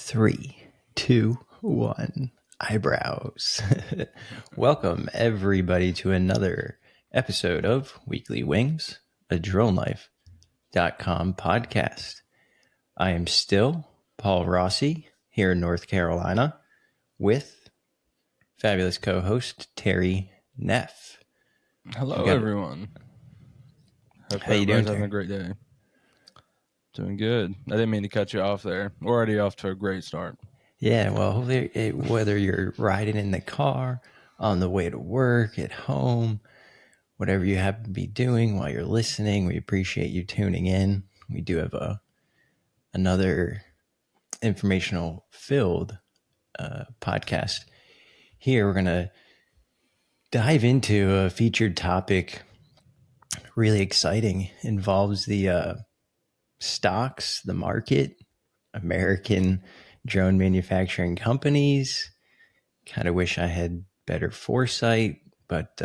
Three, two, one. Eyebrows. Welcome, everybody, to another episode of Weekly Wings, a DroneLife.com podcast. I am still Paul Rossi here in North Carolina with fabulous co-host Terry Neff. Hello, everyone. Hope How you doing, everybody's having a great day. Doing good. I didn't mean to cut you off there. We're already off to a great start. Yeah, well, hopefully, whether you're riding in the car, on the way to work, at home, whatever you happen to be doing while you're listening, we appreciate you tuning in. We do have another informational filled podcast here. We're going to dive into a featured topic, really exciting, involves the stocks, the market, American drone manufacturing companies. Kind of wish I had better foresight, but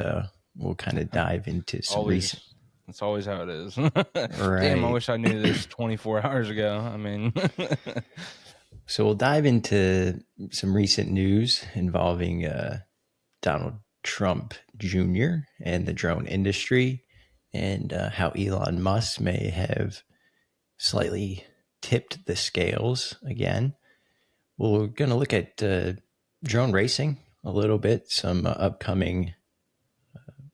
we'll kind of dive into some recent. That's always how it is. Right. Damn, I wish I knew this 24 hours ago. I mean, so we'll dive into some recent news involving Donald Trump Jr. and the drone industry, and how Elon Musk may have slightly tipped the scales again. We're going to look at drone racing a little bit, some upcoming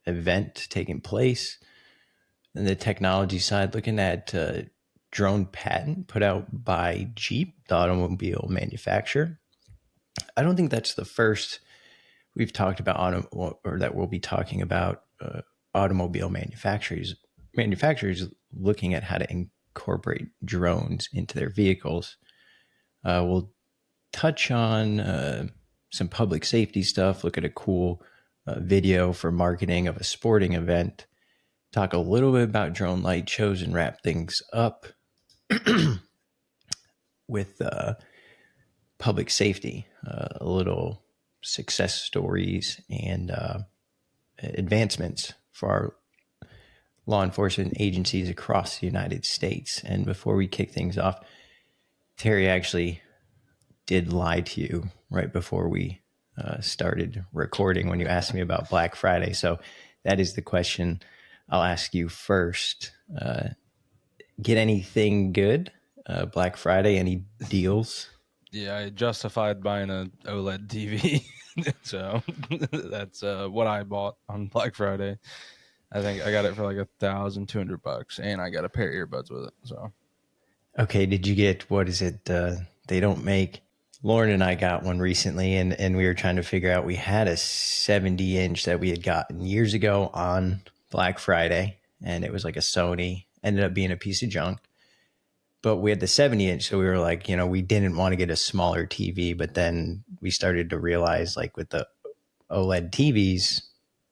event taking place. And the technology side, looking at drone patent put out by Jeep, the automobile manufacturer. I don't think that's the first we've talked about or that we'll be talking about automobile manufacturers looking at how to incorporate drones into their vehicles. We'll touch on some public safety stuff, look at a cool video for marketing of a sporting event, talk a little bit about drone light shows, and wrap things up with public safety, a little success stories and advancements for our law enforcement agencies across the United States. And before we kick things off, Terry actually did lie to you right before we started recording when you asked me about Black Friday. So that is the question I'll ask you first. Get anything good Black Friday? Any deals? Yeah, I justified buying an OLED TV. So that's what I bought on Black Friday. I think I got it for like $1,200, and I got a pair of earbuds with it. So okay, did you get, what is it? They don't make. Lauren and I got one recently, and we were trying to figure out. We had a 70-inch that we had gotten years ago on Black Friday, and it was like a Sony. Ended up being a piece of junk. But we had the 70-inch, so we were like, we didn't want to get a smaller TV. But then we started to realize, like with the OLED TVs,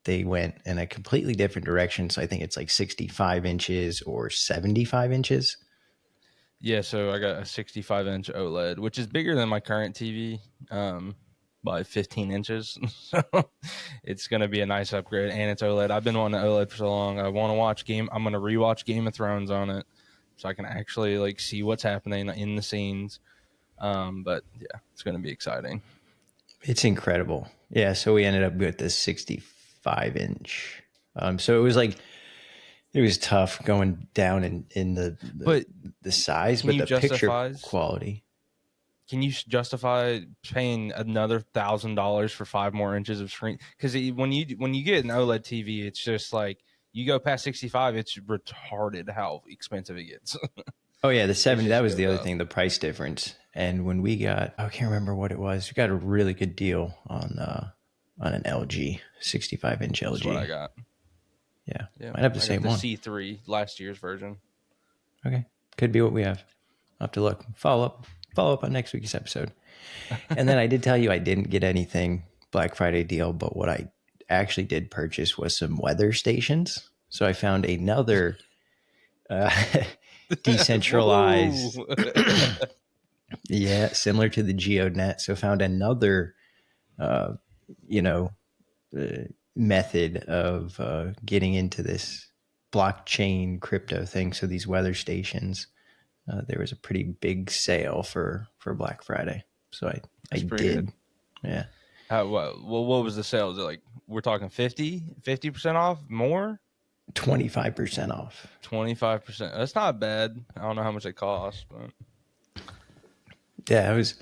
they went in a completely different direction. So I think it's like 65 inches or 75 inches. Yeah, so I got a 65-inch OLED, which is bigger than my current TV by 15 inches. So it's going to be a nice upgrade, and it's OLED. I've been wanting an OLED for so long. I want to watch I'm going to rewatch Game of Thrones on it, so I can actually like see what's happening in the scenes. But yeah, it's going to be exciting. It's incredible. Yeah, so we ended up with this 65-inch. So it was like, it was tough going down in the size, but the picture quality. Can you justify paying another $1,000 for 5 more inches of screen? Because when you get an OLED TV, it's just like you go past 65, it's retarded how expensive it gets. Oh yeah, the 70. That was the other thing, the price difference. And when we got, I can't remember what it was. We got a really good deal on an LG 65-inch LG. That's what I got. Yeah. Might have the same one. C3, last year's version. Okay, could be what we have. I'll have to look. Follow up on next week's episode. And then I did tell you I didn't get anything Black Friday deal, but what I actually did purchase was some weather stations. So I found another decentralized, yeah, similar to the GeoNet. So found another, method of getting into this blockchain crypto thing. So these weather stations, there was a pretty big sale for Black Friday, so I That's pretty did. good. Yeah, What was the sale? Is it like we're talking 50% off, more? 25% off. 25%. That's not bad. I don't know how much it costs, but Yeah, it was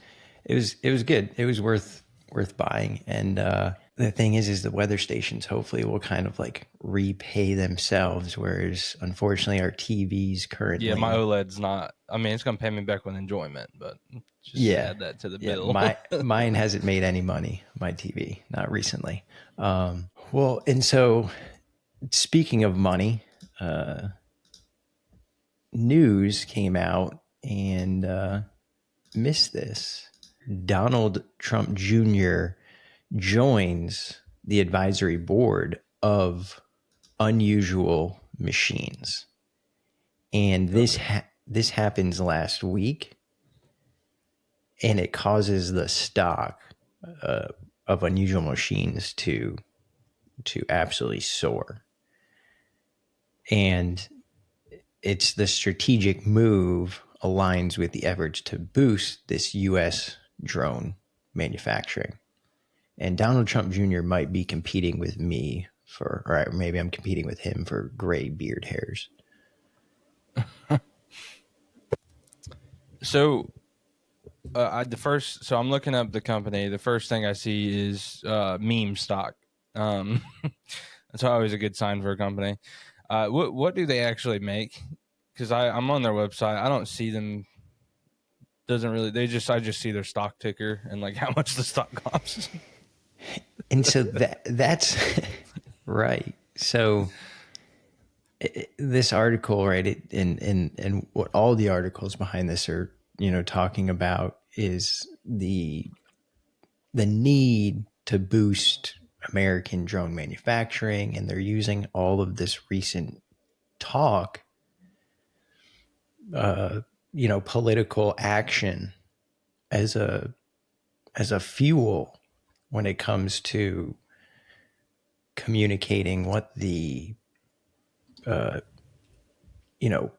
good. It was worth buying. And the thing is the weather stations hopefully will kind of like repay themselves, whereas unfortunately our TVs currently. yeah, my OLED's not. I mean, it's gonna pay me back with enjoyment, but just Yeah, add that to the yeah. bill. Mine hasn't made any money. My TV, not recently. Well, and so speaking of money, news came out and missed this. Donald Trump Jr. joins the advisory board of Unusual Machines, and this happens last week, and it causes the stock of Unusual Machines to absolutely soar. And it's the strategic move aligns with the efforts to boost this U.S. drone manufacturing. And Donald Trump Jr. might be competing with me for, or maybe I'm competing with him for gray beard hairs. So so I'm looking up the company. The first thing I see is meme stock. That's always a good sign for a company. What do they actually make? Because I'm on their website. I don't see them. Doesn't really. I just see their stock ticker and like how much the stock costs. And so that's right. So this article, right, and what all the articles behind this are, talking about is the need to boost American drone manufacturing, and they're using all of this recent talk, political action as a fuel when it comes to communicating what the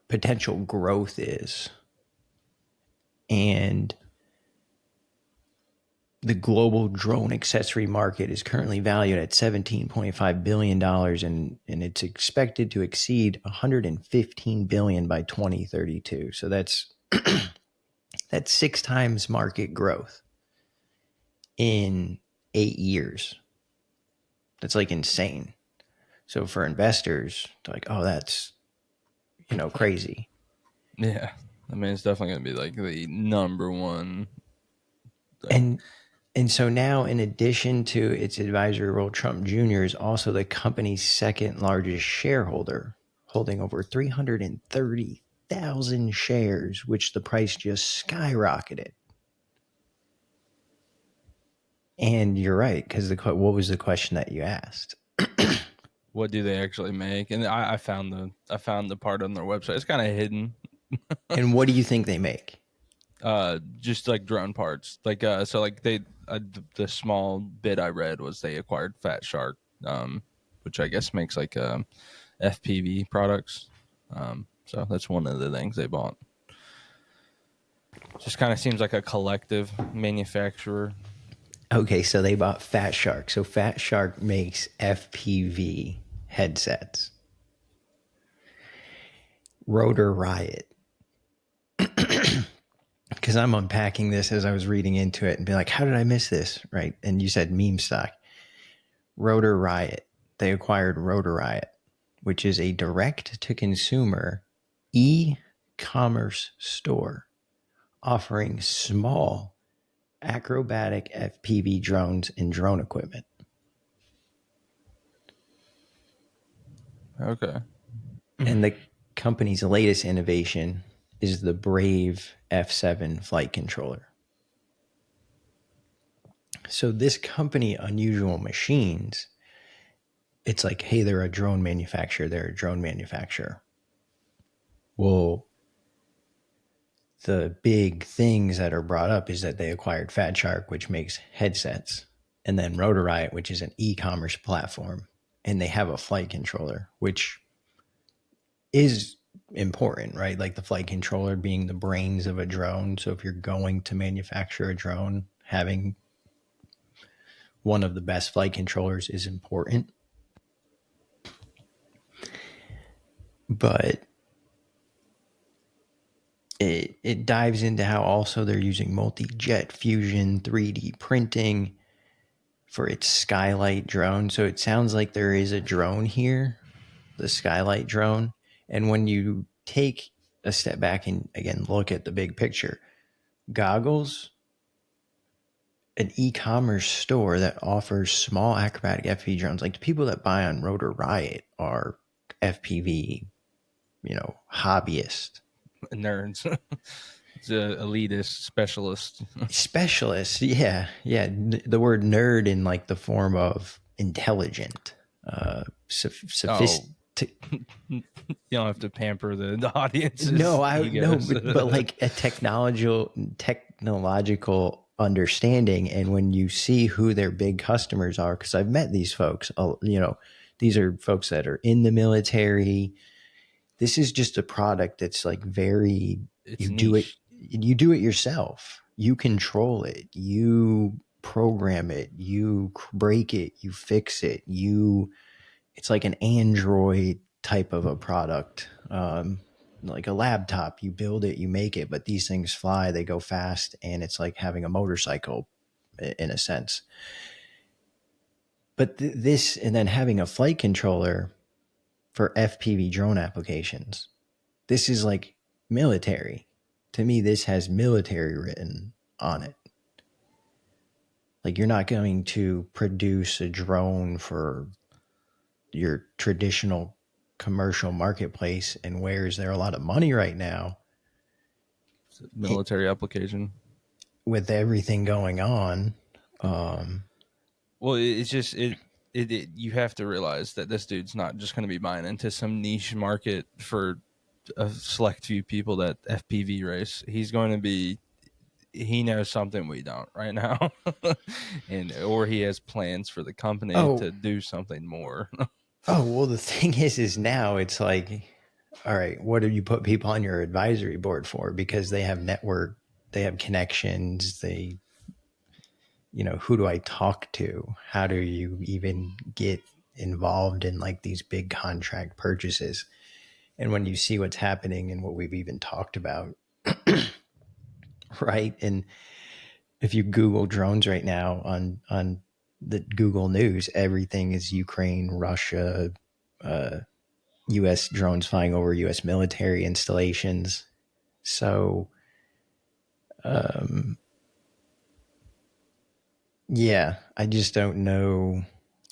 potential growth is. And the global drone accessory market is currently valued at $17.5 billion, and it's expected to exceed $115 billion by 2032. So that's 6 times market growth in 8 years. That's like insane. So for investors, they're like, oh, that's, crazy. Yeah, I mean, it's definitely gonna be like the number one thing. And so now, in addition to its advisory role, Trump Jr. is also the company's second largest shareholder, holding over 330,000 shares, which the price just skyrocketed. And you're right, because what was the question that you asked? What do they actually make? And I found the part on their website. It's kind of hidden. And what do you think they make? Just like drone parts. Like so like they the small bit I read was they acquired Fat Shark, which I guess makes like FPV products. So that's one of the things they bought. Just kind of seems like a collective manufacturer. Okay, so they bought Fat Shark. So Fat Shark makes FPV headsets. Rotor Riot. Because I'm unpacking this as I was reading into it and be like, how did I miss this? Right. And you said meme stock. Rotor Riot. They acquired Rotor Riot, which is a direct to consumer e-commerce store offering small acrobatic FPV drones and drone equipment. Okay. And the company's latest innovation is the Brave F7 flight controller. So this company, Unusual Machines, it's like, hey, they're a drone manufacturer. They're a drone manufacturer. Well, the big things that are brought up is that they acquired Fat Shark, which makes headsets, and then Rotor Riot, which is an e-commerce platform, and they have a flight controller, which is important, right? Like the flight controller being the brains of a drone. So if you're going to manufacture a drone, having one of the best flight controllers is important. But it dives into how also they're using multi-jet fusion 3D printing for its Skylight drone. So it sounds like there is a drone here, the Skylight drone. And when you take a step back and again look at the big picture, Goggles, an e-commerce store that offers small acrobatic FPV drones, like the people that buy on Rotor Riot are FPV, hobbyist Nerds. It's a elitist specialist. specialists. Yeah, yeah. The word nerd in like the form of intelligent, Oh, sophisticated. you don't have to pamper the audience's No, I no, egos. but like a technological understanding, and when you see who their big customers are, because I've met these folks, these are folks that are in the military. This is just a product that's like very It's you do it niche. you do it yourself. You control it. You program it. You break it. You fix it. It's like an Android type of a product. Like a laptop, you build it, you make it, but these things fly, they go fast, and it's like having a motorcycle in a sense. But this, and then having a flight controller for FPV drone applications, this is like military. To me, this has military written on it. Like you're not going to produce a drone for your traditional commercial marketplace, and where is there a lot of money right now Military application. with everything going on. um Well, it's just you have to realize that this dude's not just going to be buying into some niche market for a select few people that FPV race. He's going to be, he knows something we don't right now, and or he has plans for the company oh to do something more. well, the thing is now it's like, all right, what do you put people on your advisory board for? Because they have network, they have connections, they, who do I talk to? How do you even get involved in like these big contract purchases? And when you see what's happening and what we've even talked about, right? And if you Google drones right now on the Google News, everything is Ukraine, Russia, U.S. drones flying over U.S. military installations. So, um, yeah, I just don't know.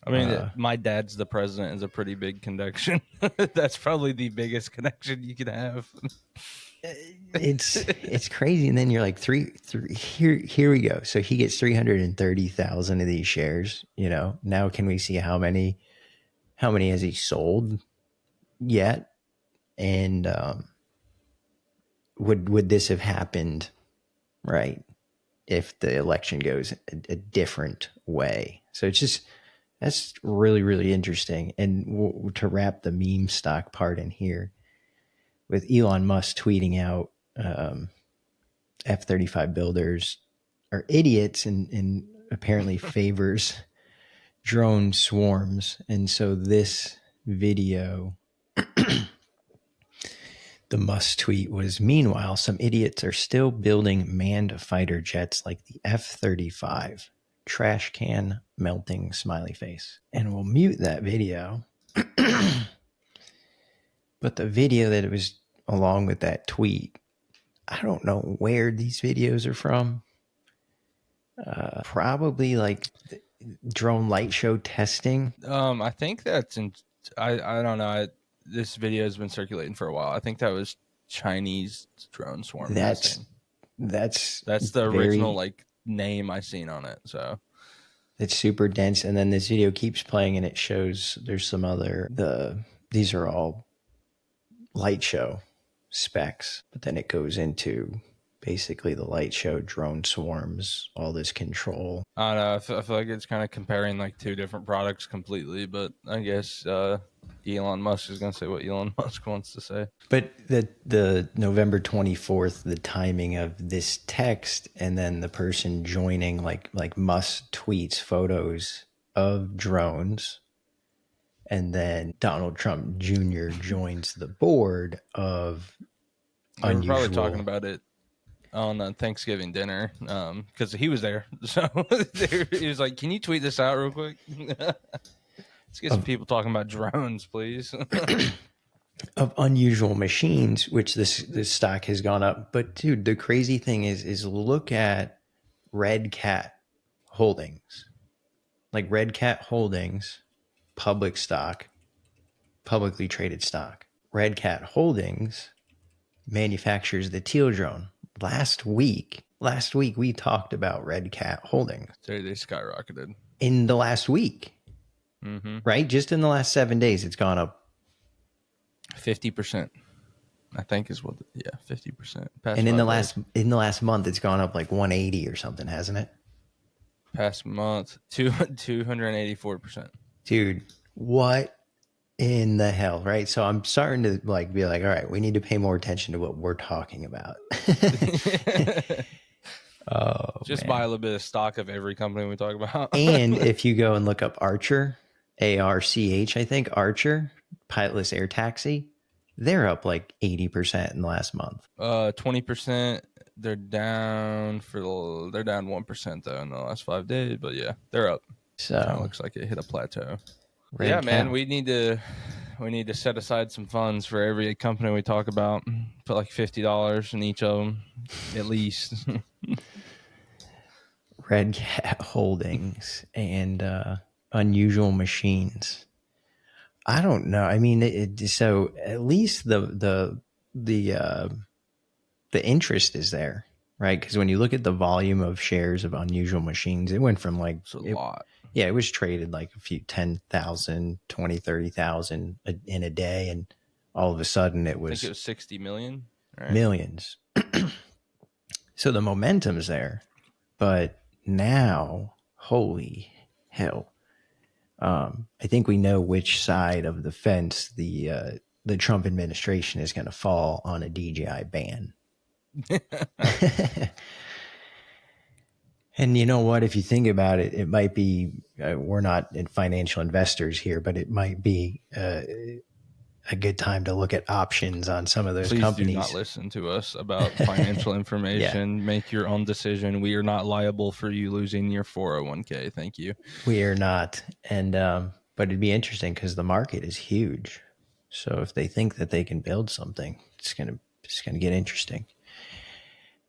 I mean, my dad's the president is a pretty big connection. That's probably the biggest connection you could have. It's crazy, and then you're like three here we go. So he gets 330,000 of these shares. Now can we see how many has he sold yet? And would this have happened, right, if the election goes a different way? So it's just, that's really, really interesting. And to wrap the meme stock part in here, with Elon Musk tweeting out, F-35 builders are idiots, and apparently favors drone swarms. And so this video, the Musk tweet was, meanwhile, some idiots are still building manned fighter jets like the F-35. Trash can melting smiley face. And we'll mute that video. But the video that it was along with that tweet, I don't know where these videos are from. Probably like drone light show testing. I think that's in. I don't know. This video has been circulating for a while. I think that was Chinese drone swarm That's testing. that's That's the original very, like name I seen on it. So it's super dense. And then this video keeps playing, and it shows there's some other, these are all light show specs, but then it goes into basically the light show drone swarms, all this control. I don't know. I feel like it's kind of comparing like two different products completely, but I guess Elon Musk is going to say what Elon Musk wants to say. But the November 24th, the timing of this text and then the person joining, like Musk tweets photos of drones, and then Donald Trump Jr. joins the board of They were unusual. probably talking about it on Thanksgiving dinner because he was there. So he was like, "Can you tweet this out real quick? Let's get some people talking about drones, please." Of unusual machines, which this stock has gone up. But dude, the crazy thing is look at Red Cat Holdings, like Red Cat Holdings, public stock, publicly traded stock. Red Cat Holdings manufactures the Teal drone. Last week we talked about Red Cat Holdings. They skyrocketed in the last week, right? Just in the last 7 days, it's gone up 50%. I think is what. 50%. And in the last month, it's gone up like 180 or something, hasn't it? Past month, 284%. Dude, what in the hell, right? So I'm starting to like be like, all right, we need to pay more attention to what we're talking about. Just buy a little bit of stock of every company we talk about. And if you go and look up Archer, ARCH, I think, Archer, pilotless air taxi, they're up like 80% in the last month. 20%. They're down 1% though in the last 5 days, but yeah, they're up. So it looks like it hit a plateau. Man, we need to set aside some funds for every company we talk about. Put like $50 in each of them, at least. Red Cat Holdings and Unusual Machines. I don't know. I mean, so at least the interest is there, right? Because when you look at the volume of shares of Unusual Machines, it went from like a lot. Yeah, it was traded like a few 10,000, 20, 30,000 in a day, and all of a sudden it was. I think it was 60 million. Right? Millions. So the momentum's there, but now, holy hell! I think we know which side of the fence the Trump administration is going to fall on a DJI ban. And you know what? If you think about it, it might be, we're not financial investors here, but it might be a good time to look at options on some of those companies. Do not listen to us about financial information. Yeah. Make your own decision. We are not liable for you losing your 401k. Thank you. We are not. And, but it'd be interesting because the market is huge. So if they think that they can build something, it's going to get interesting.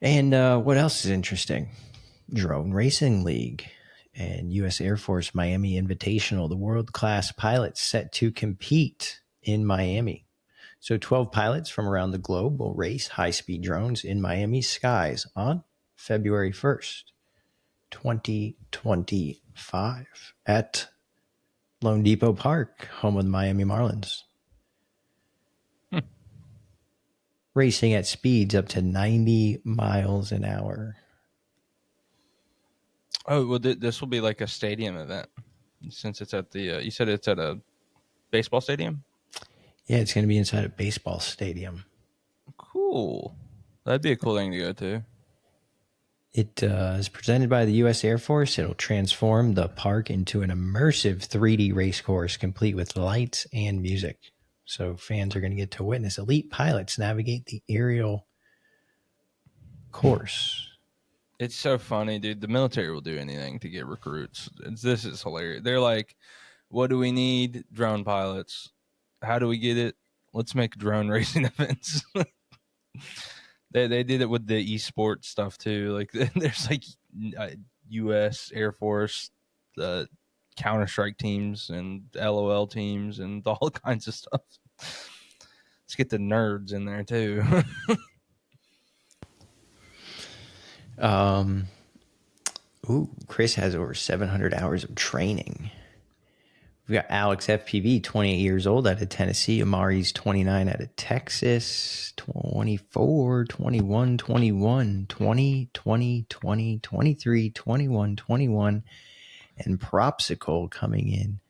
And what else is interesting? Drone Racing League and U.S. Air Force Miami Invitational, the world-class pilots set to compete in Miami. So 12 pilots from around the globe will race high-speed drones in Miami skies on February 1st, 2025 at Lone Depot Park, home of the Miami Marlins. Racing at speeds up to 90 miles an hour. Oh, well, this will be like a stadium event since it's at the, you said it's at a baseball stadium? Yeah, it's going to be inside a baseball stadium. Cool. That'd be a cool thing to go to. It is presented by the U.S. Air Force. It'll transform the park into an immersive 3D race course complete with lights and music. So fans are going to get to witness elite pilots navigate the aerial course. It's so funny, dude. The military will do anything to get recruits. This is hilarious. They're like, what do we need? Drone pilots. How do we get it? Let's make drone racing events. They did it with the esports stuff too. Like there's like U.S. Air Force, the Counter-Strike teams and LOL teams and all kinds of stuff. Let's get the nerds in there too. Chris has over 700 hours of training. We've got Alex FPV, 28 years old out of Tennessee. Amari's 29 out of Texas. 24, 21, 21, 20, 20, 20, 23, 21, 21. And Propsicle coming in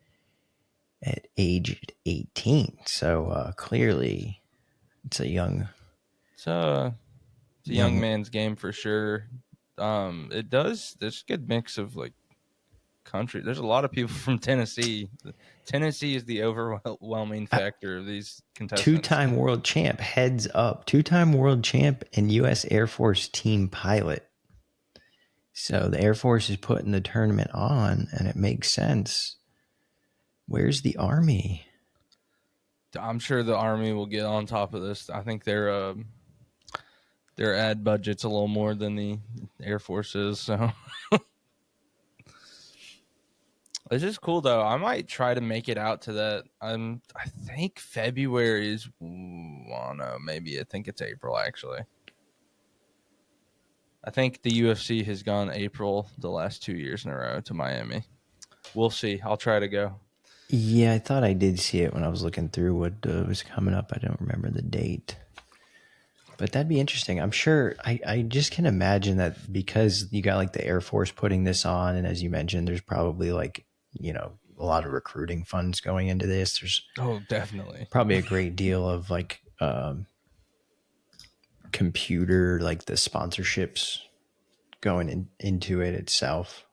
at age 18. So clearly it's a young it's a young man's game for sure. There's a good mix of like country. There's a lot of people from Tennessee. Tennessee is the overwhelming factor of these contestants. Two-time world champ, heads up. Two-time world champ and U.S. Air Force team pilot. So the Air Force is putting the tournament on, and it makes sense. Where's the Army? I'm sure the Army will get on top of this. I think their ad budget's a little more than the Air Force is. So this is cool though. I might try to make it out to that. I think February is. I don't know. Maybe I think it's April actually. I think the UFC has gone April the last 2 years in a row to Miami. We'll see. I'll try to go. Yeah, I thought I did see it when I was looking through what was coming up. I don't remember the date. But that'd be interesting. I'm sure I just can imagine that because you got like the Air Force putting this on, and as you mentioned, there's probably like, a lot of recruiting funds going into this. There's definitely probably a great deal of like computer, like the sponsorships going into it itself,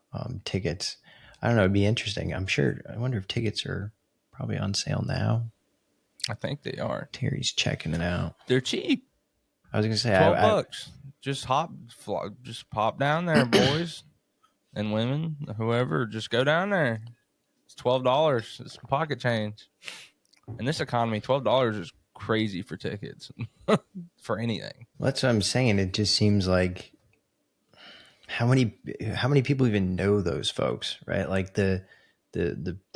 tickets. I don't know. It'd be interesting. I'm sure. I wonder if tickets are probably on sale now. I think they are. Terry's checking it out. They're cheap. I was gonna say $12. Just pop down there, boys and women, whoever. Just go down there. It's $12. It's pocket change. In this economy, $12 is crazy for tickets for anything. That's what I'm saying. It just seems like how many people even know those folks, right? Like the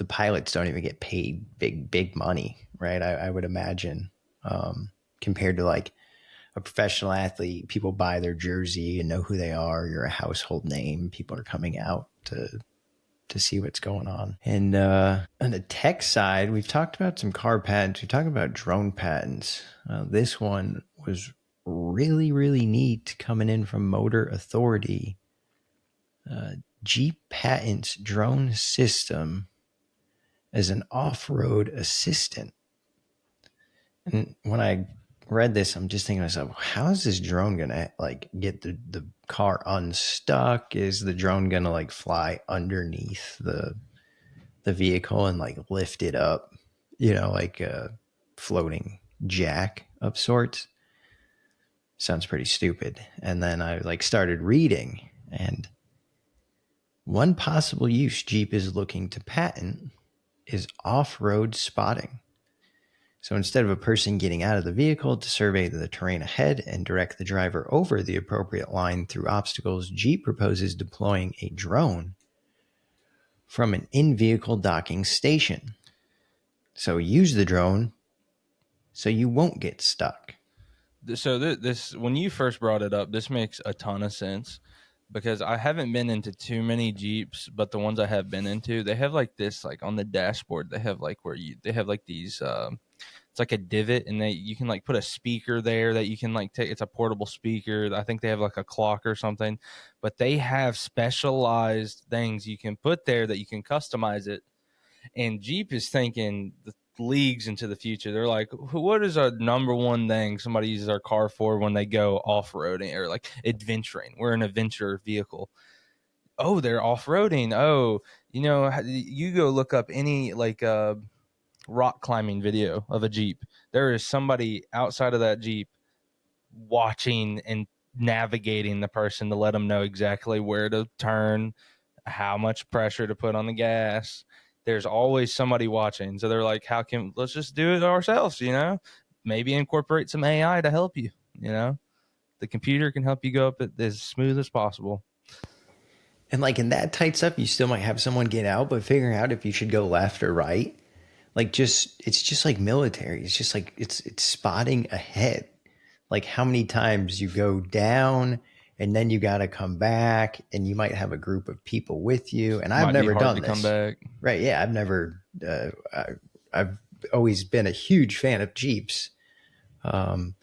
pilots don't even get paid big money, right? I would imagine, compared to like a professional athlete, people buy their jersey and know who they are. You're a household name. People are coming out to see what's going on. And on the tech side, we've talked about some car patents. We've talked about drone patents. This one was really, really neat coming in from Motor Authority. Jeep patents drone system as an off-road assistant. And when I read this, I'm just thinking to myself, how is this drone gonna like get the car unstuck? Is the drone gonna like fly underneath the vehicle and like lift it up, like a floating jack of sorts? Sounds pretty stupid. And then I like started reading, and one possible use Jeep is looking to patent is off-road spotting. So instead of a person getting out of the vehicle to survey the terrain ahead and direct the driver over the appropriate line through obstacles, Jeep proposes deploying a drone from an in-vehicle docking station. So use the drone so you won't get stuck. So this when you first brought it up, this makes a ton of sense because I haven't been into too many Jeeps, but the ones I have been into, they have like this, like on the dashboard, they have like they have like these, it's like a divot, and you can like put a speaker there that you can like take. It's a portable speaker. I think they have like a clock or something, but they have specialized things you can put there that you can customize it. And Jeep is thinking the leagues into the future. They're like, what is our number one thing somebody uses our car for when they go off-roading or like adventuring? We're an adventure vehicle. Oh, they're off-roading. Oh, you go look up any like rock climbing video of a Jeep. There is somebody outside of that Jeep watching and navigating the person to let them know exactly where to turn, how much pressure to put on the gas. There's always somebody watching. So they're like, let's just do it ourselves, maybe incorporate some AI to help you, the computer can help you go up as smooth as possible. And like in that tight stuff, you still might have someone get out, but figuring out if you should go left or right, like it's just like military. It's just like, it's spotting ahead. Like how many times you go down and then you got to come back, and you might have a group of people with you. And I've never done this. Come back. Right. Yeah. I've always been a huge fan of Jeeps. But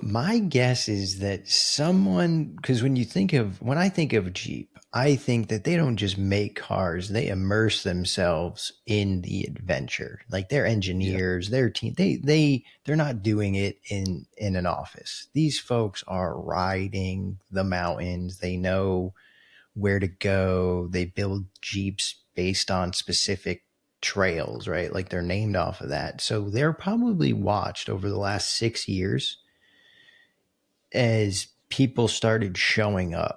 my guess is that because when I think of Jeep, I think that they don't just make cars, they immerse themselves in the adventure. Like they're Yeah. engineers, their team, they're not doing it in an office. These folks are riding the mountains. They know where to go. They build Jeeps based on specific trails, right? Like they're named off of that. So they're probably watched over the last 6 years as people started showing up,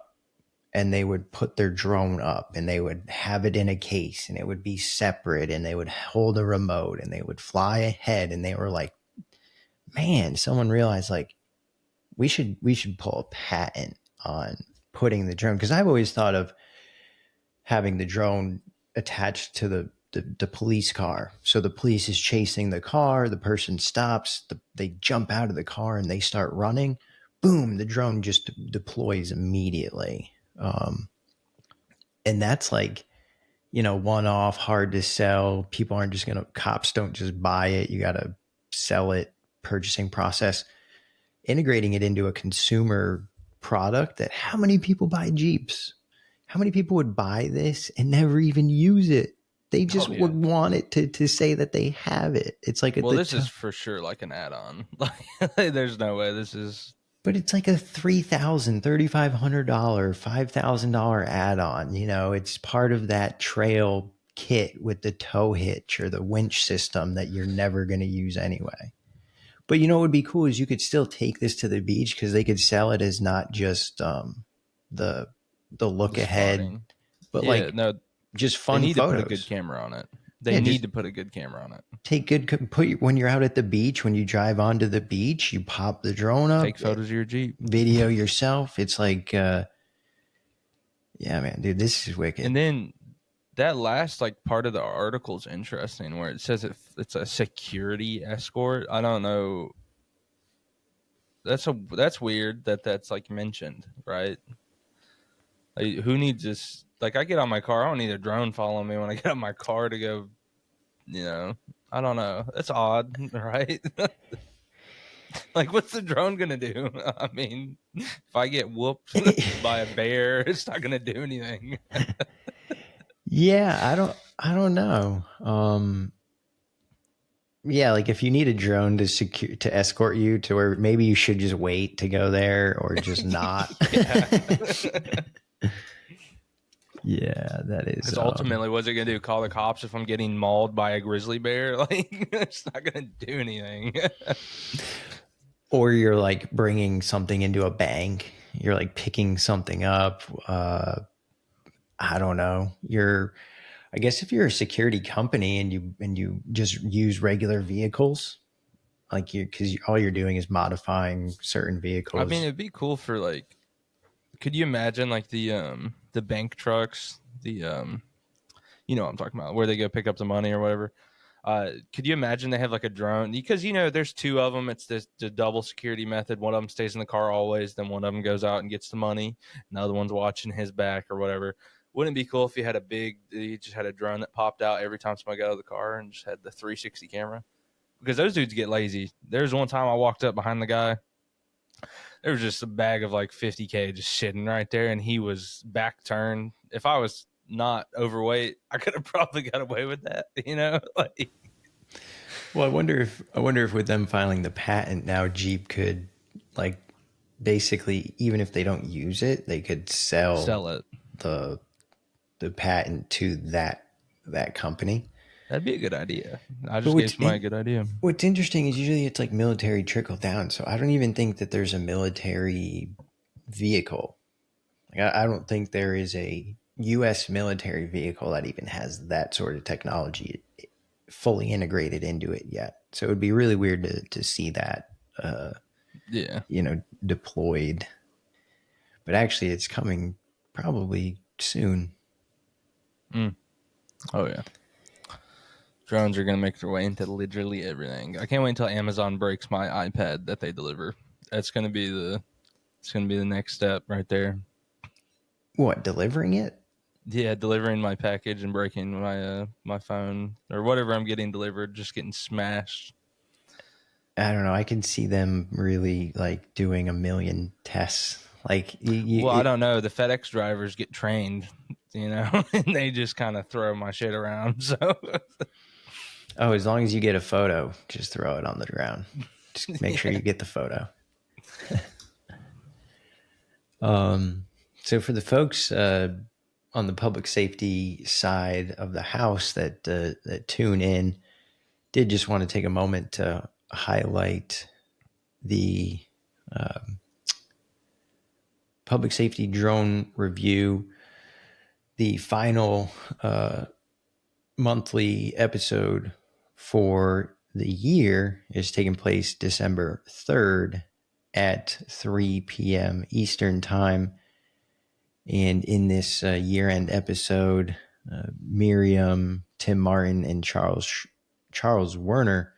and they would put their drone up and they would have it in a case and it would be separate and they would hold a remote and they would fly ahead, and they were like, man, someone realized like we should pull a patent on putting the drone, because I've always thought of having the drone attached to the police car. So the police is chasing the car, the person stops, they jump out of the car and they start running. Boom, the drone just deploys immediately. And that's like, one off, hard to sell. People aren't just cops don't just buy it. You got to sell it, purchasing process, integrating it into a consumer product. That how many people buy Jeeps? How many people would buy this and never even use it? They just Oh yeah. would want it to say that they have it. It's like Well, this is for sure like an add-on. Like, there's no way this is. but it's like a $3,000, $3,500, $5,000 add-on. It's part of that trail kit with the tow hitch or the winch system that you're never going to use anyway. But what would be cool is you could still take this to the beach, because they could sell it as not just the look The ahead, spotting. but Yeah, like no, just they fun need to put a good photos. camera on it. They Yeah, need just to put a good camera on it. take good when you're out at the beach, when you drive onto the beach, you pop the drone up, Take photos of your Jeep. video yourself. It's like yeah, man, dude, this is wicked. And then that last like part of the article is interesting, where it says it's a security escort. I don't know. That's weird that's like mentioned, right? Like, who needs this? Like, I get on my car, I don't need a drone following me when I get on my car to go. I don't know. That's odd, right? Like, what's the drone gonna do? I mean, if I get whooped by a bear, it's not gonna do anything. Yeah, I don't know. Yeah, like if you need a drone to escort you to where, maybe you should just wait to go there or just not. Yeah, that is. Because ultimately, what's it gonna do? Call the cops if I'm getting mauled by a grizzly bear? Like, it's not gonna do anything. Or you're like bringing something into a bank. You're like picking something up. I don't know. I guess if you're a security company and you just use regular vehicles, like because all you're doing is modifying certain vehicles. I mean, it'd be cool for like. Could you imagine like the bank trucks, you know what I'm talking about, where they go pick up the money or whatever? Could you imagine they have like a drone? Because there's two of them. It's the double security method. One of them stays in the car always, then one of them goes out and gets the money, and the other one's watching his back or whatever. Wouldn't it be cool if you just had a drone that popped out every time somebody got out of the car and just had the 360 camera? Because those dudes get lazy. There's one time I walked up behind the guy. There was just a bag of like 50K just sitting right there, and he was back turned. If I was not overweight, I could have probably got away with that, like. Well, I wonder if with them filing the patent now, Jeep could, like, basically, even if they don't use it, they could sell It. the patent to that company. That'd be a good idea. I just gave somebody a good idea. What's interesting is usually it's like military trickle down. So I don't even think that there's a military vehicle. Like, I don't think there is a U.S. military vehicle that even has that sort of technology fully integrated into it yet. So it would be really weird to see that, Yeah. deployed. But actually, it's coming probably soon. Oh yeah. Drones are gonna make their way into literally everything. I can't wait until Amazon breaks my iPad that they deliver. That's gonna be the next step right there. What, delivering it? Yeah, delivering my package and breaking my phone or whatever I'm getting delivered, just getting smashed. I don't know. I can see them really like doing a million tests, Like Well, I don't know. The FedEx drivers get trained, and they just kind of throw my shit around. So, oh, as long as you get a photo, just throw it on the ground. Just make sure yeah. you get the photo. So for the folks on the public safety side of the house that tune in, did just want to take a moment to highlight the public safety drone review. The final monthly episode for the year is taking place December 3rd at 3 p.m. Eastern Time. And in this year-end episode, Miriam, Tim Martin, and Charles Werner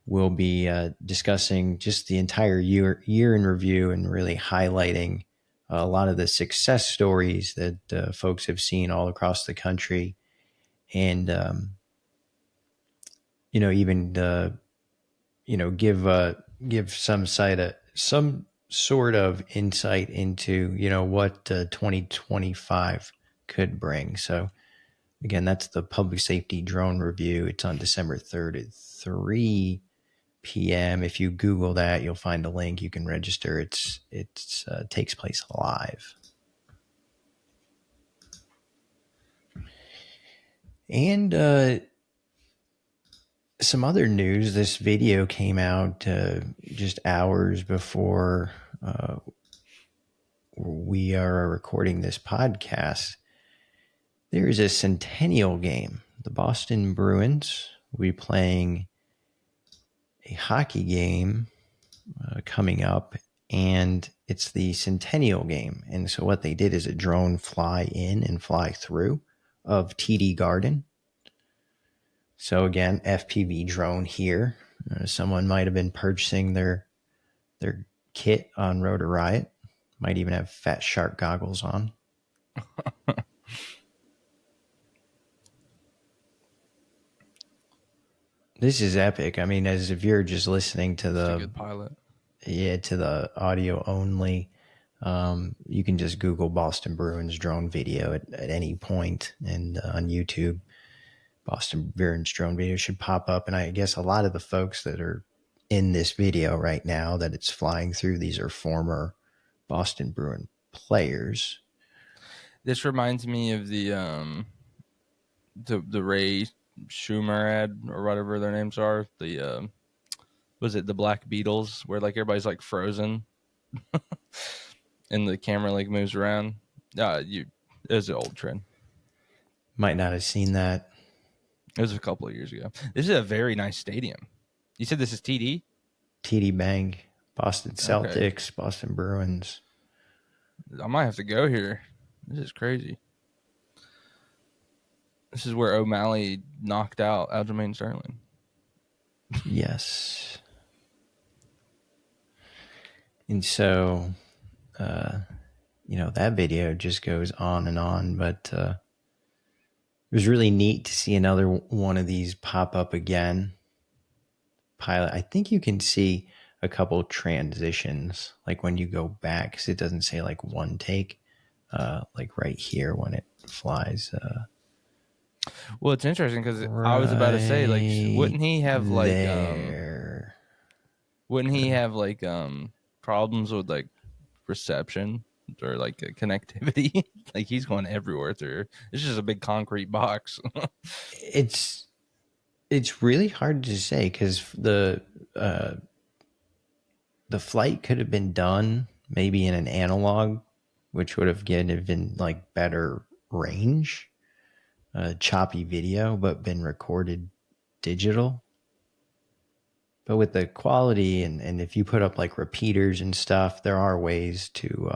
will be discussing just the entire year in review and really highlighting a lot of the success stories that folks have seen all across the country, and even give some sort of insight into what 2025 could bring. So again, that's the public safety drone review. It's on December 3rd at 3 p.m. If you Google that, you'll find a link. You can register. It's takes place live. And some other news. This video came out just hours before we are recording this podcast. There is a centennial game. The Boston Bruins will be playing a hockey game coming up, and it's the centennial game. And so what they did is a drone fly in and fly through of TD Garden. So again, FPV drone here. Someone might have been purchasing their kit on Rotor Riot. Might even have Fat Shark goggles on. This is epic. I mean, as if you're just listening to It's a good pilot. to the audio only, you can just Google Boston Bruins drone video at any point, and on YouTube, Boston Bruins drone video should pop up. And I guess a lot of the folks that are in this video right now that it's flying through, these are former Boston Bruin players. This reminds me of the Ray Schumer ad or whatever their names are. The was it the Black Beatles, where like everybody's like frozen and the camera like moves around? It was an old trend. Might not have seen that. It was a couple of years ago. This is a very nice stadium. You said this is TD? TD Bank, Boston Celtics, okay. Boston Bruins. I might have to go here. This is crazy. This is where O'Malley knocked out Aljamain Sterling. Yes. And so, that video just goes on and on, but it was really neat to see another one of these pop up again. Pilot, I think you can see a couple transitions, like when you go back, because it doesn't say like one take, like right here when it flies. Well, it's interesting because I was about to say, like, wouldn't he have like, problems with like reception or like connectivity? Like he's going everywhere through. It's just a big concrete box. It's really hard to say because the flight could have been done maybe in an analog, which would have given like better range, choppy video, but been recorded digital. But with the quality and if you put up like repeaters and stuff, there are ways to.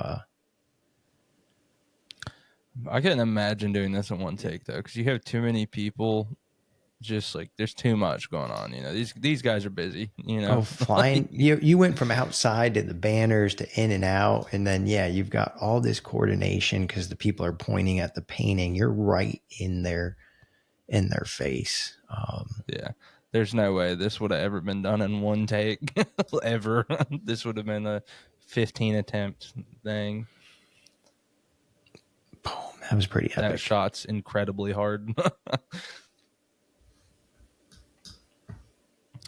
I couldn't imagine doing this in one take though, because you have too many people. Just like there's too much going on, these guys are busy, Oh, flying. you went from outside to the banners to in and out, and then you've got all this coordination because the people are pointing at the painting. You're right in their face. There's no way this would have ever been done in one take ever. This would have been a 15 attempt thing. Boom, that was pretty That epic. shot's incredibly hard.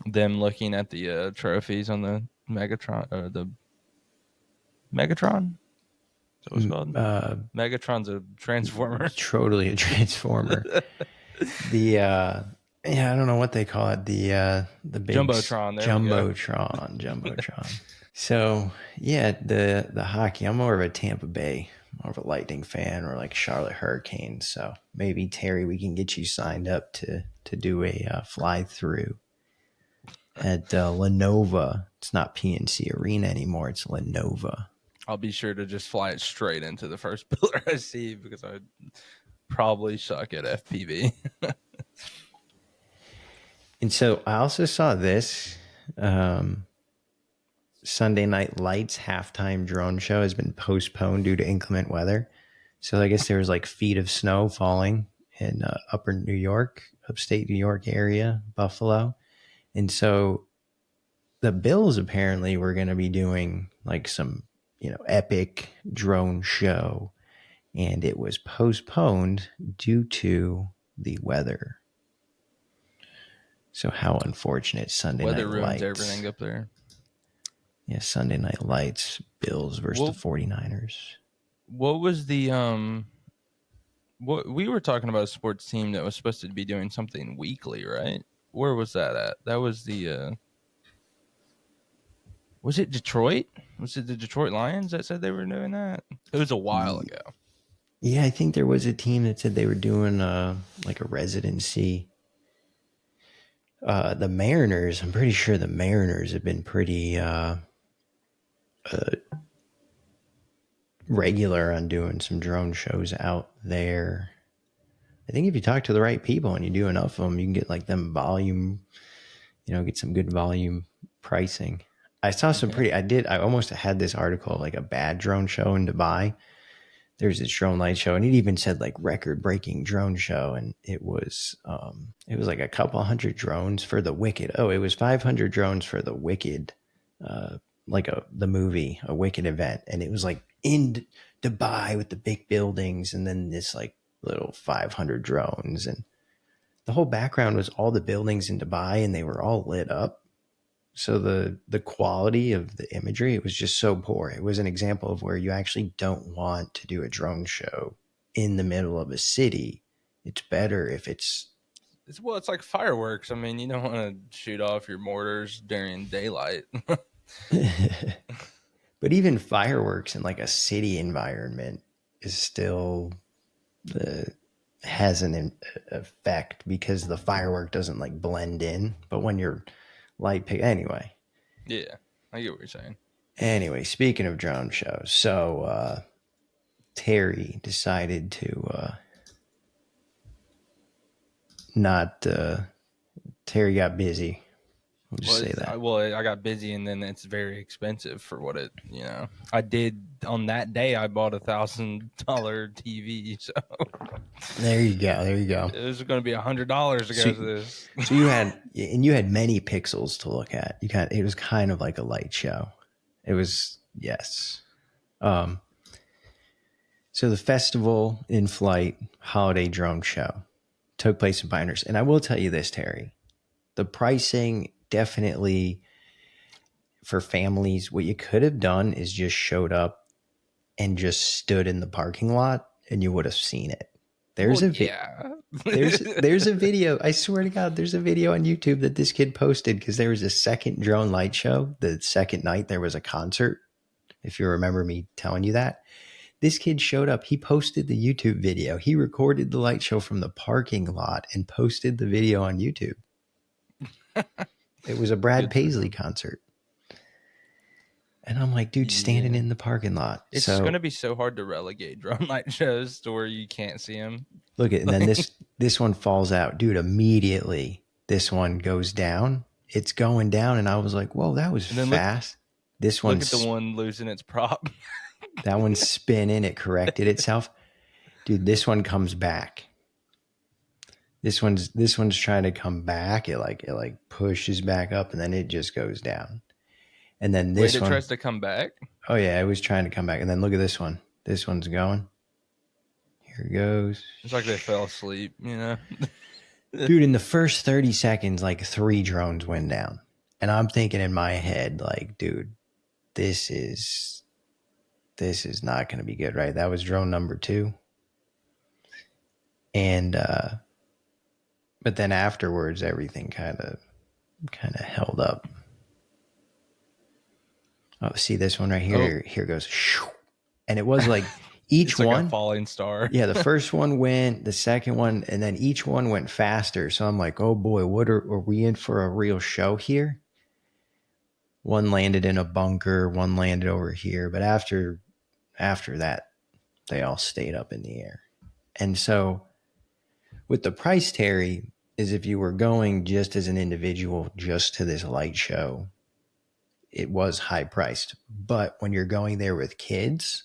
Them looking at the trophies on the Megatron, or the Megatron. Is that what it's called? Megatron's a transformer. Totally a transformer. Yeah, I don't know what they call it. The big Jumbotron. There we go. Jumbotron. So yeah, the hockey. I'm more of a Tampa Bay, more of a Lightning fan, or like Charlotte Hurricanes. So maybe Terry, we can get you signed up to do a fly through at Lenova. It's not PNC Arena anymore. It's Lenova. I'll be sure to just fly it straight into the first pillar I see, because I probably suck at FPV. And so I also saw this Sunday Night Lights halftime drone show has been postponed due to inclement weather. So I guess there was like feet of snow falling in upper New York, upstate New York area, Buffalo. And so the Bills apparently were going to be doing like some, epic drone show, and it was postponed due to the weather. So how unfortunate. Sunday Weather Night ruins Lights. everything up there. Yeah, Sunday Night Lights, Bills versus the 49ers. What was the what we were talking about, a sports team that was supposed to be doing something weekly, right? Where was that at? That was the was it Detroit? Was it the Detroit Lions that said they were doing that? It was a while ago. Yeah, I think there was a team that said they were doing like a residency. The Mariners, I'm pretty sure the Mariners have been pretty regular on doing some drone shows out there. I think if you talk to the right people and you do enough of them, you can get like them volume, get some good volume pricing. I saw some I almost had this article, like a bad drone show in Dubai. There's this drone light show, and it even said like record breaking drone show. And it was like a couple hundred drones for the Wicked. Oh, it was 500 drones for the Wicked, like the movie, a Wicked event. And it was like in Dubai with the big buildings, and then this like little 500 drones. And the whole background was all the buildings in Dubai, and they were all lit up. So the quality of the imagery, it was just so poor. It was an example of where you actually don't want to do a drone show in the middle of a city. It's better if it's like fireworks. I mean, you don't want to shoot off your mortars during daylight. But even fireworks in like a city environment is still has an effect, because the firework doesn't like blend in. But when you're anyway. Yeah, I get what you're saying. Anyway, speaking of drone shows, so Terry decided to Terry got busy. We'll just say that. I got busy, and then it's very expensive for what it, I did on that day. I bought $1,000 TV. So there you go. It was going to be $100 to go to this. So you had many pixels to look at. It was kind of like a light show. It was, yes. So the Festival in Flight Holiday Drone Show took place in Pinehurst. And I will tell you this, Terry, the pricing definitely for families, what you could have done is just showed up and just stood in the parking lot and you would have seen it. There's a video. I swear to God, there's a video on YouTube that this kid posted, because there was a second drone light show. The second night there was a concert. If you remember me telling you that, this kid showed up. He posted the YouTube video. He recorded the light show from the parking lot and posted the video on YouTube. It was a Brad Paisley concert. And I'm like, dude, standing in the parking lot. It's going to be so hard to relegate drone light shows to where you can't see them. Look at, and then this one falls out, dude. Immediately, this one goes down. It's going down, and I was like, "Whoa, that was fast." This one, look at the one losing its prop. That one's spinning. It corrected itself, dude. This one comes back. This one's trying to come back. It like pushes back up, and then it just goes down. And then Wait, this it one, tries to come back? oh yeah, it was trying to come back. And then look at this one. This one's going. Here it goes. It's like they fell asleep, you know? Dude, in the first 30 seconds, like 3 drones went down. And I'm thinking in my head, like, dude, this is not going to be good, right? That was drone number 2. And but then afterwards everything kind of held up. Oh, see this one right here? Oh. Here goes. And it was like each it's like one a falling star. Yeah, the first one went, the second one, and then each one went faster. So I'm like, oh boy, what are we in for a real show here? One landed in a bunker, one landed over here, but after that, they all stayed up in the air. And so with the price, Terry, is if you were going just as an individual, just to this light show, it was high priced. But when you're going there with kids,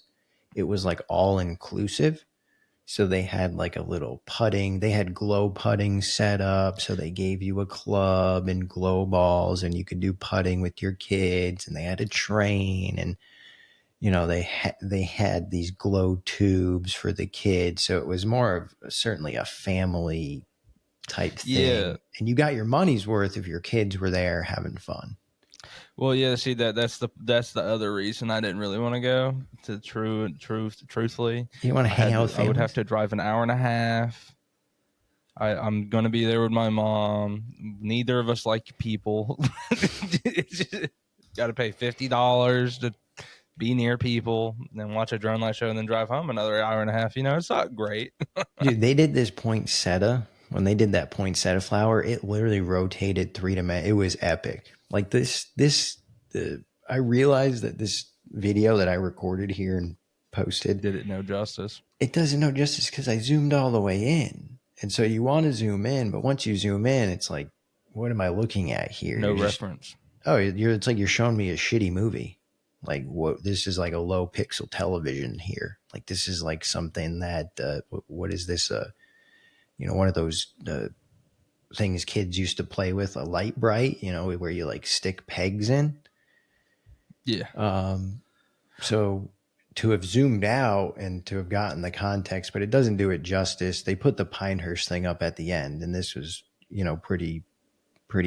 it was like all inclusive. So they had like a little putting, they had glow putting set up. So they gave you a club and glow balls and you could do putting with your kids, and they had a train, and, you know, they had these glow tubes for the kids. So it was more of certainly a family type thing. Yeah. And you got your money's worth if your kids were there having fun. Well, yeah, see that's the other reason I didn't really want to go to truthfully. You want to hang out with families? I would have to drive an hour and a half. I'm going to be there with my mom. Neither of us like people. Got to pay $50 to be near people, then watch a drone light show, and then drive home another hour and a half. You know, it's not great. Dude, they did this poinsettia. When they did that poinsettia flower, it literally rotated 3 dimensions. It was epic. Like I realized that this video that I recorded here and posted, did it no justice? It doesn't know justice because I zoomed all the way in. And so you want to zoom in, but once you zoom in, it's like, what am I looking at here? No reference. It's like you're showing me a shitty movie. Like, what? This is like a low pixel television here. Like, this is like something that, what is this? One of those things kids used to play with, a light bright, where you like stick pegs in. Yeah. So to have zoomed out and to have gotten the context, but it doesn't do it justice. They put the Pinehurst thing up at the end, and this was, pretty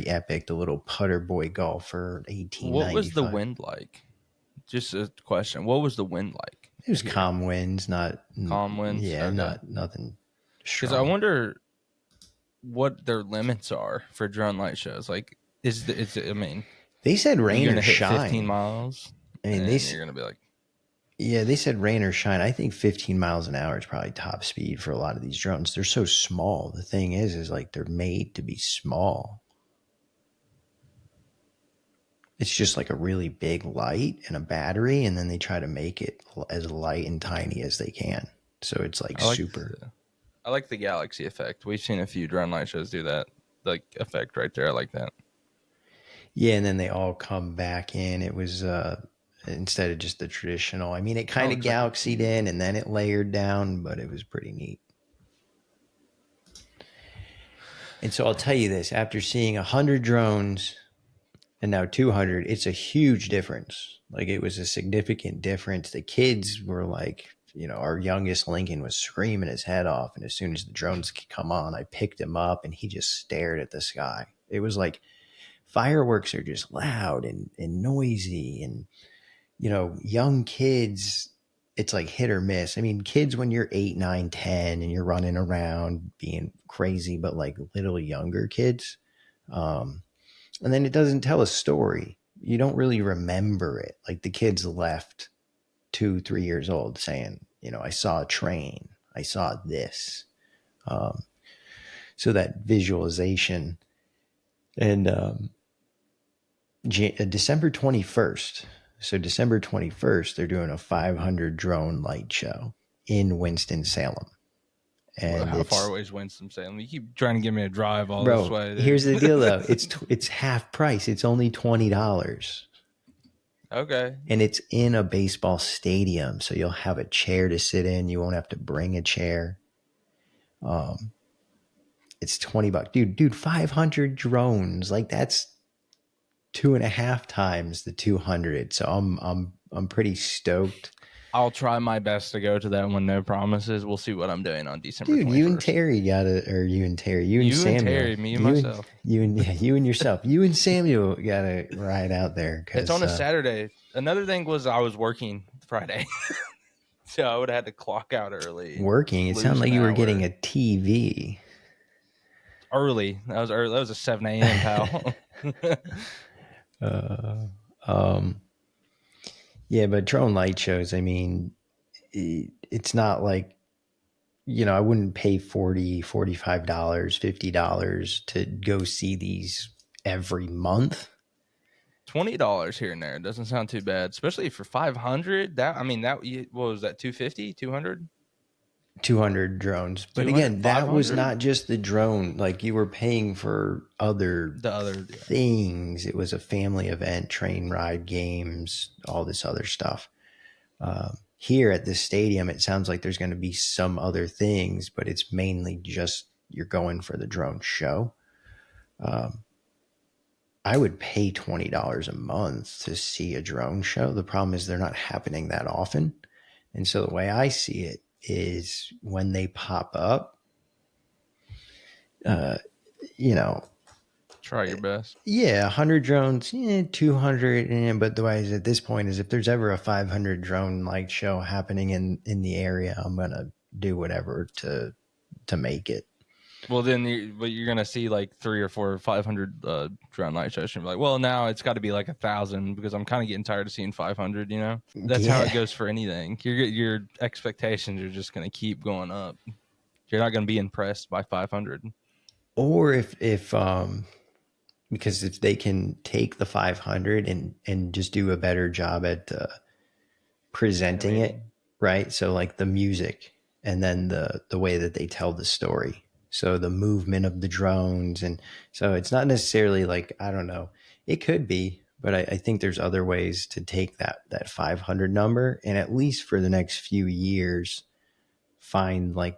epic. The little putter boy golfer, 1895. What was the wind like? Just a question. What was the wind like? It was calm winds, calm winds. Yeah, okay. Nothing. Because I wonder what their limits are for drone light shows. Like, I mean, they said rain or shine. 15 miles. I mean, you're gonna be like, yeah, they said rain or shine. I think 15 miles an hour is probably top speed for a lot of these drones. They're so small. The thing is like they're made to be small. It's just like a really big light and a battery, and then they try to make it as light and tiny as they can. So it's like super. I like the galaxy effect. We've seen a few drone light shows do that, like effect right there. I like that. Yeah, and then they all come back in. It was instead of just the traditional. I mean, it kind of galaxied in and then it layered down, but it was pretty neat. And so I'll tell you this: after seeing 100 drones and now 200, it's a huge difference. Like, it was a significant difference. The kids were like, our youngest Lincoln was screaming his head off. And as soon as the drones could come on, I picked him up and he just stared at the sky. It was like fireworks are just loud and noisy. And, young kids, it's like hit or miss. I mean, kids, when you're 8, 9, 10 and you're running around being crazy, but like little younger kids, and then it doesn't tell a story. You don't really remember it. Like, the kids left 2, 3 years old saying, I saw a train, I saw this. So that visualization. And December 21st. So December 21st, they're doing a 500 drone light show in Winston-Salem. And how far away is Winston-Salem? You keep trying to give me a drive all this way. Here's the deal, though. It's half price. It's only $20. Okay. And it's in a baseball stadium, so you'll have a chair to sit in. You won't have to bring a chair. It's $20. Dude, 500 drones. Like, that's 2.5 times the 200. So I'm pretty stoked. I'll try my best to go to that one. No promises. We'll see what I'm doing on December Dude, 21st. You and Samuel, Terry, me and myself. you and yourself, you and Samuel gotta ride out there. It's on a Saturday. Another thing was I was working Friday, so I would have had to clock out early. Working. It sounded like you were getting a TV. Early. That was early. That was a 7 a.m. pal. Yeah, but drone light shows, I mean, it's not like, I wouldn't pay $40, $45, $50 to go see these every month. $20 here and there. It doesn't sound too bad, especially for 500. What was that? 250, 200? 200 drones. But 200, again, that 500? Was not just the drone. Like, you were paying for the other things. It was a family event, train ride, games, all this other stuff. Here at this stadium, it sounds like there's going to be some other things, but it's mainly just you're going for the drone show. I would pay $20 a month to see a drone show. The problem is they're not happening that often. And so the way I see it is when they pop up, try your best. Yeah, 100 drones, 200. But the way is at this point is if there's ever a 500 drone light show happening in the area, I'm gonna do whatever to make it. Well, then you're gonna see like 300 or 400 or 500 drone light shows. And you're like, well, now it's got to be like 1,000 because I'm kind of getting tired of seeing 500. That's how it goes for anything. Your expectations are just gonna keep going up. You're not gonna be impressed by 500. Or if because if they can take the 500 and just do a better job at presenting it, right? So like the music and then the way that they tell the story. So the movement of the drones. And so it's not necessarily like, I don't know, it could be, but I think there's other ways to take that 500 number and at least for the next few years, find like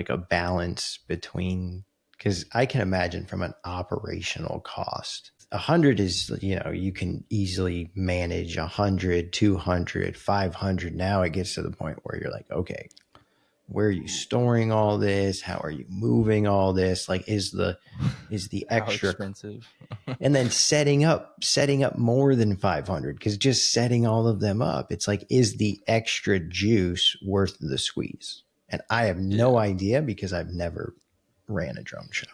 a balance between, because I can imagine from an operational cost, 100 is, you can easily manage 100, 200, 500. Now it gets to the point where you're like, okay, where are you storing all this? How are you moving all this? Like, is the extra expensive? And then setting up more than 500, because just setting all of them up, it's like, is the extra juice worth the squeeze? And I have no idea because I've never ran a drone show.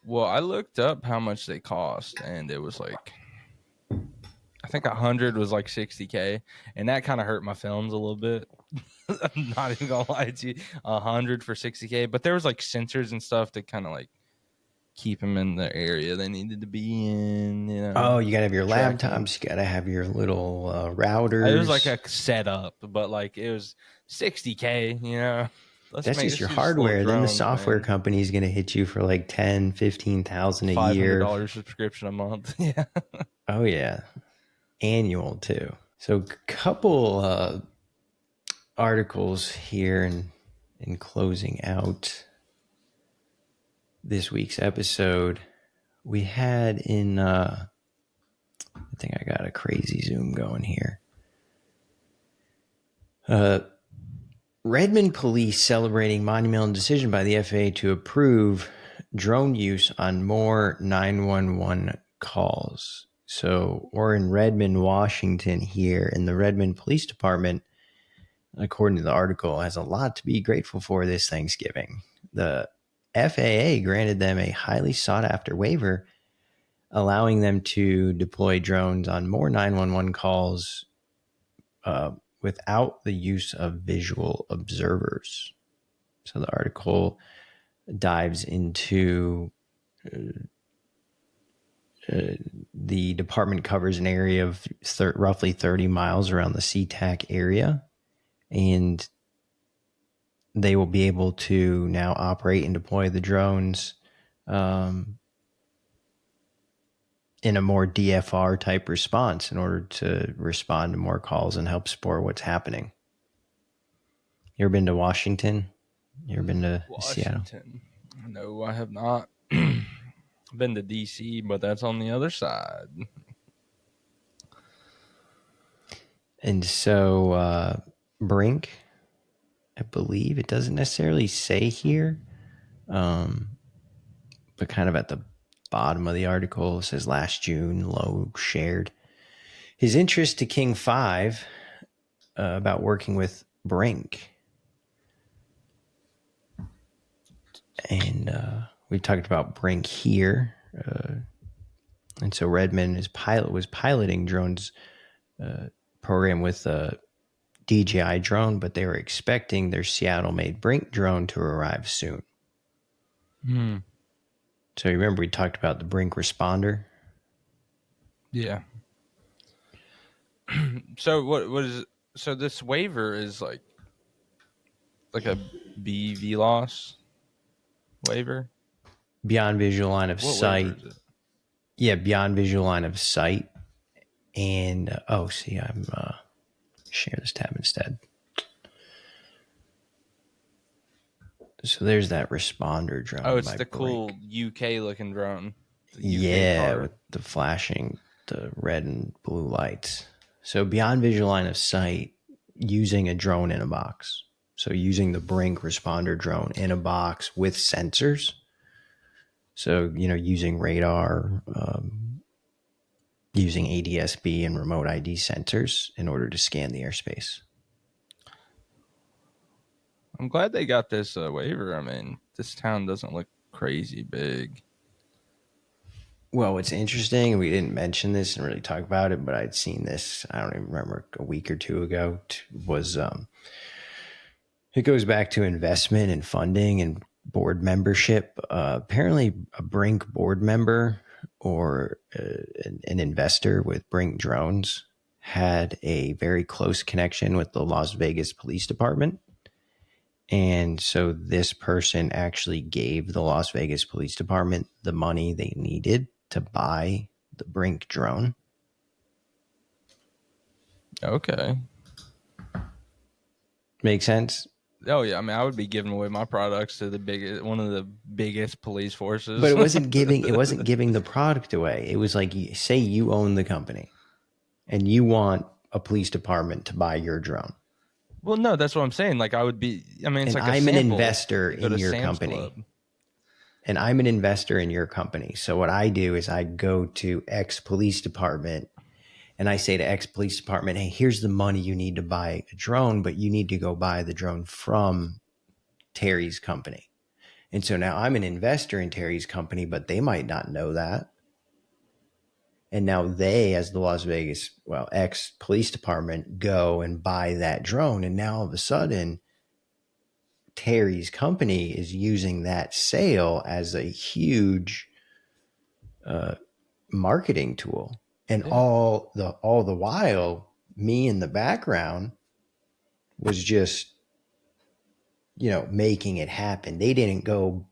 Well, I looked up how much they cost, and it was like, I think 100 was like $60K, and that kind of hurt my films a little bit. I'm not even gonna lie to you, 100 for $60K, but there was like sensors and stuff to kind of like keep them in the area they needed to be in. Oh, you gotta have your laptops, you gotta have your little routers. It was like a setup, but like it was $60K. That's just your hardware. Then the software company is going to hit you for like 10, 15,000 a year. $500 subscription a month. Yeah. Oh yeah, annual too. So a couple articles here in closing out this week's episode. We had in I think I got a crazy zoom going here. Redmond police celebrating monumental decision by the FAA to approve drone use on more 911 calls. So we're in Redmond, Washington here, and the Redmond Police Department, according to the article, has a lot to be grateful for this Thanksgiving. The FAA granted them a highly sought-after waiver, allowing them to deploy drones on more 911 calls without the use of visual observers. So the article dives into the department covers an area of roughly 30 miles around the SeaTac area, and they will be able to now operate and deploy the drones in a more DFR type response in order to respond to more calls and help support what's happening. You ever been to Washington? You ever been to Seattle? No, I have not. I've been to DC, but that's on the other side. And so Brink, I believe it doesn't necessarily say here, but kind of at the bottom of the article, it says last June, Lowe shared his interest to King 5 about working with Brink. And we talked about Brink here. And so Redmond was piloting drones program with a DJI drone, but they were expecting their Seattle-made Brink drone to arrive soon. So you remember we talked about the Brink responder? Yeah. So what is it? So this waiver is like a BV loss waiver? Beyond visual line of What sight. waiver is it? Yeah, beyond visual line of sight. And see, I'm share this tab instead. So there's that responder drone. Oh, it's by the Brink. cool UK looking drone. The UK Yeah, car. with the flashing, the red and blue lights. So beyond visual line of sight, using a drone in a box. So using the Brink responder drone in a box with sensors. So, using radar, using ADS-B and remote ID sensors in order to scan the airspace. I'm glad they got this waiver. I mean, this town doesn't look crazy big. Well, what's interesting, and we didn't mention this and really talk about it, but I'd seen this, I don't even remember, a week or two ago, was it goes back to investment and funding and board membership. Apparently, a Brink board member or an investor with Brink Drones had a very close connection with the Las Vegas Police Department. And so this person actually gave the Las Vegas Police Department the money they needed to buy the Brink drone. Okay. Make sense? Oh yeah, I mean, I would be giving away my products to one of the biggest police forces. But it wasn't giving the product away. It was like, say you own the company and you want a police department to buy your drone. Well, no, that's what I'm saying. Like I would be. I mean, it's And like I'm a an investor in your Sam's company. Club. And I'm an investor in your company. So what I do is I go to X police department and I say to X police department, hey, here's the money you need to buy a drone, but you need to go buy the drone from Terry's company. And so now I'm an investor in Terry's company, but they might not know that. And now they, as the Las Vegas, X police department, go and buy that drone. And now all of a sudden, Terry's company is using that sale as a huge marketing tool. And all the while, me in the background was just, making it happen. They didn't go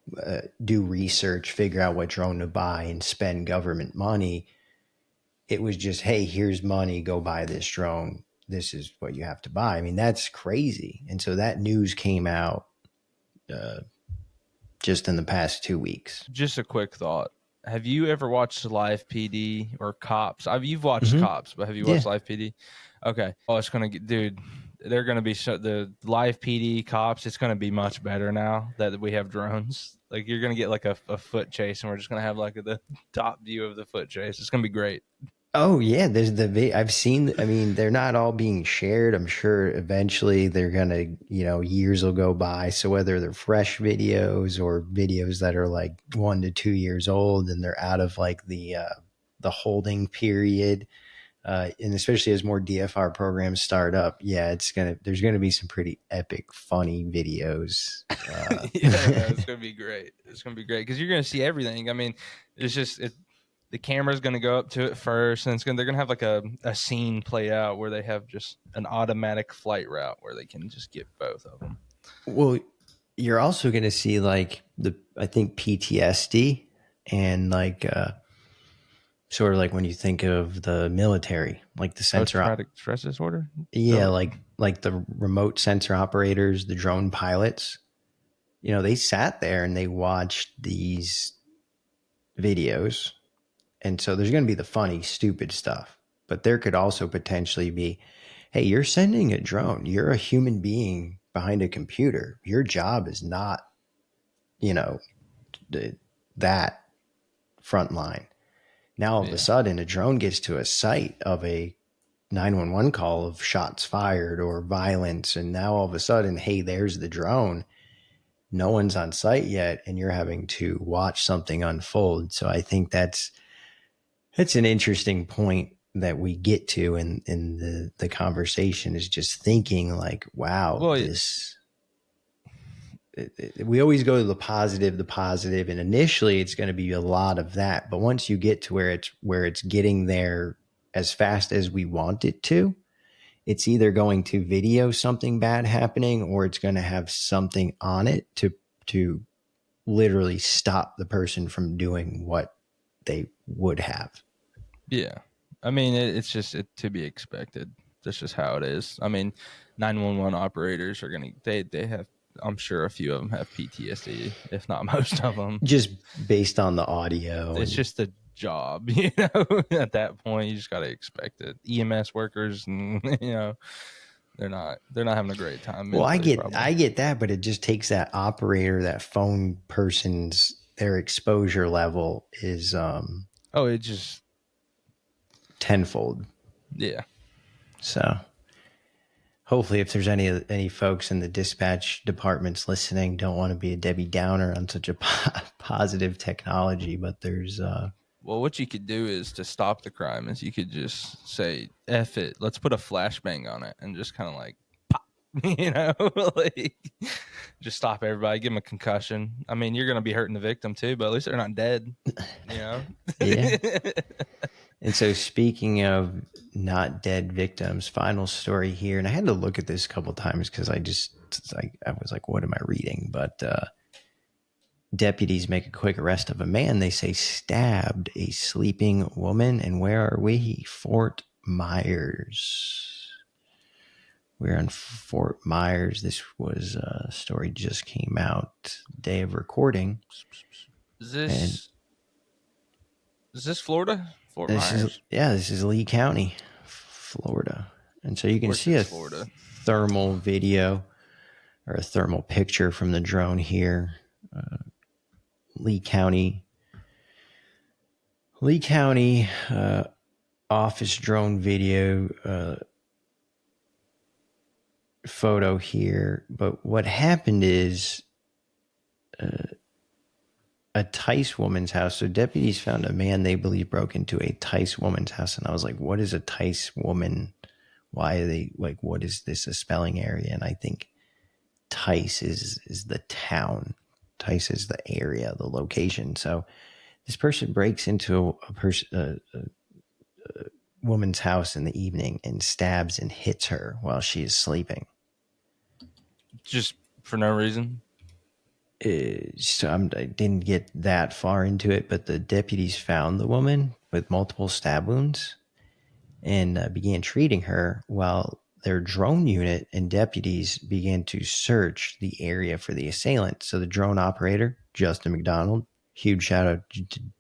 do research, figure out what drone to buy and spend government money. It was just, hey, here's money, go buy this drone. This is what you have to buy. I mean, that's crazy. And so that news came out just in the past 2 weeks. Just a quick thought. Have you ever watched Live PD or Cops? You've watched Cops, but have you watched Live PD? Okay. Oh, it's going to get, dude, they're going to be the Live PD Cops. It's going to be much better now that we have drones. Like you're going to get like a foot chase and we're just going to have like the top view of the foot chase. It's going to be great. Oh yeah, there's I've seen. I mean, they're not all being shared. I'm sure eventually they're gonna, years will go by. So whether they're fresh videos or videos that are like 1 to 2 years old and they're out of like the holding period, and especially as more DFR programs start up, there's gonna be some pretty epic, funny videos. It's gonna be great. It's gonna be great because you're gonna see everything. I mean, it's just the camera's going to go up to it first, and they're going to have like a scene play out where they have just an automatic flight route where they can just get both of them. Well, you're also going to see like I think PTSD and like sort of like when you think of the military, like the sensor post-traumatic stress disorder. Yeah, like the remote sensor operators, the drone pilots. They sat there and they watched these videos. And so there's going to be the funny, stupid stuff, but there could also potentially be, hey, you're sending a drone. You're a human being behind a computer. Your job is not, you know, that front line. Now all of a Yeah. sudden, a drone gets to a site of a 911 call of shots fired or violence, and now all of a sudden, hey, there's the drone. No one's on site yet, and you're having to watch something unfold. So I think that's an interesting point that we get to in the conversation, is just thinking like, wow, Well, this we always go to the positive, and initially it's going to be a lot of that. But once you get to where it's getting there as fast as we want it to, it's either going to video something bad happening, or it's going to have something on it to literally stop the person from doing what they would have. yeah. I mean, it's just to be expected. That's just how it is. I mean, 911 operators are gonna they have. I'm sure a few of them have PTSD, if not most of them. Just based on the audio. It's And just a job, you know. At that point, you just gotta expect it. EMS workers, and they're not having a great time well, I mentally. get Probably. I get that, but it just takes that operator, that phone person's, their exposure level is Oh, it just tenfold. yeah. So hopefully, if there's any folks in the dispatch departments listening, don't want to be a Debbie Downer on such a positive technology, but there's Well, what you could do is, to stop the crime, is you could just say, F it, let's put a flashbang on it and just kind of like pop, like just stop everybody, give them a concussion. I mean, you're going to be hurting the victim too, but at least they're not dead, yeah. And so, speaking of not dead victims, final story here, and I had to look at this a couple of times because I was like, what am I reading? But deputies make a quick arrest of a man they say stabbed a sleeping woman. And where are we? Fort Myers. We're in Fort Myers. This was a story just came out day of recording. Is And this Florida? Fort Myers? this is Lee County, Florida. And so you can see a Florida thermal video or a thermal picture from the drone here. Lee County office drone video photo here. But what happened is a Tice woman's house. So deputies found a man they believe broke into a Tice woman's house. And I was like, what is a Tice woman? Why are they like, what is this, a spelling area? And I think Tice is the town. Tice is the area, the location. So this person breaks into a woman's house in the evening and stabs and hits her while she is sleeping. just for no reason. So I didn't get that far into it, but the deputies found the woman with multiple stab wounds and began treating her, while their drone unit and deputies began to search the area for the assailant. So the drone operator, Justin McDonald, huge shout out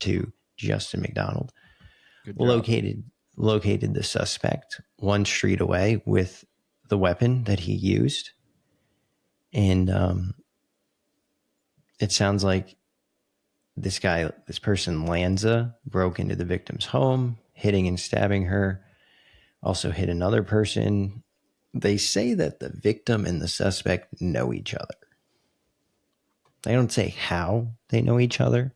to Justin McDonald, located the suspect one street away with the weapon that he used. And it sounds like this person Lanza, broke into the victim's home, hitting and stabbing her, also hit another person. They say that the victim and the suspect know each other. They don't say how they know each other.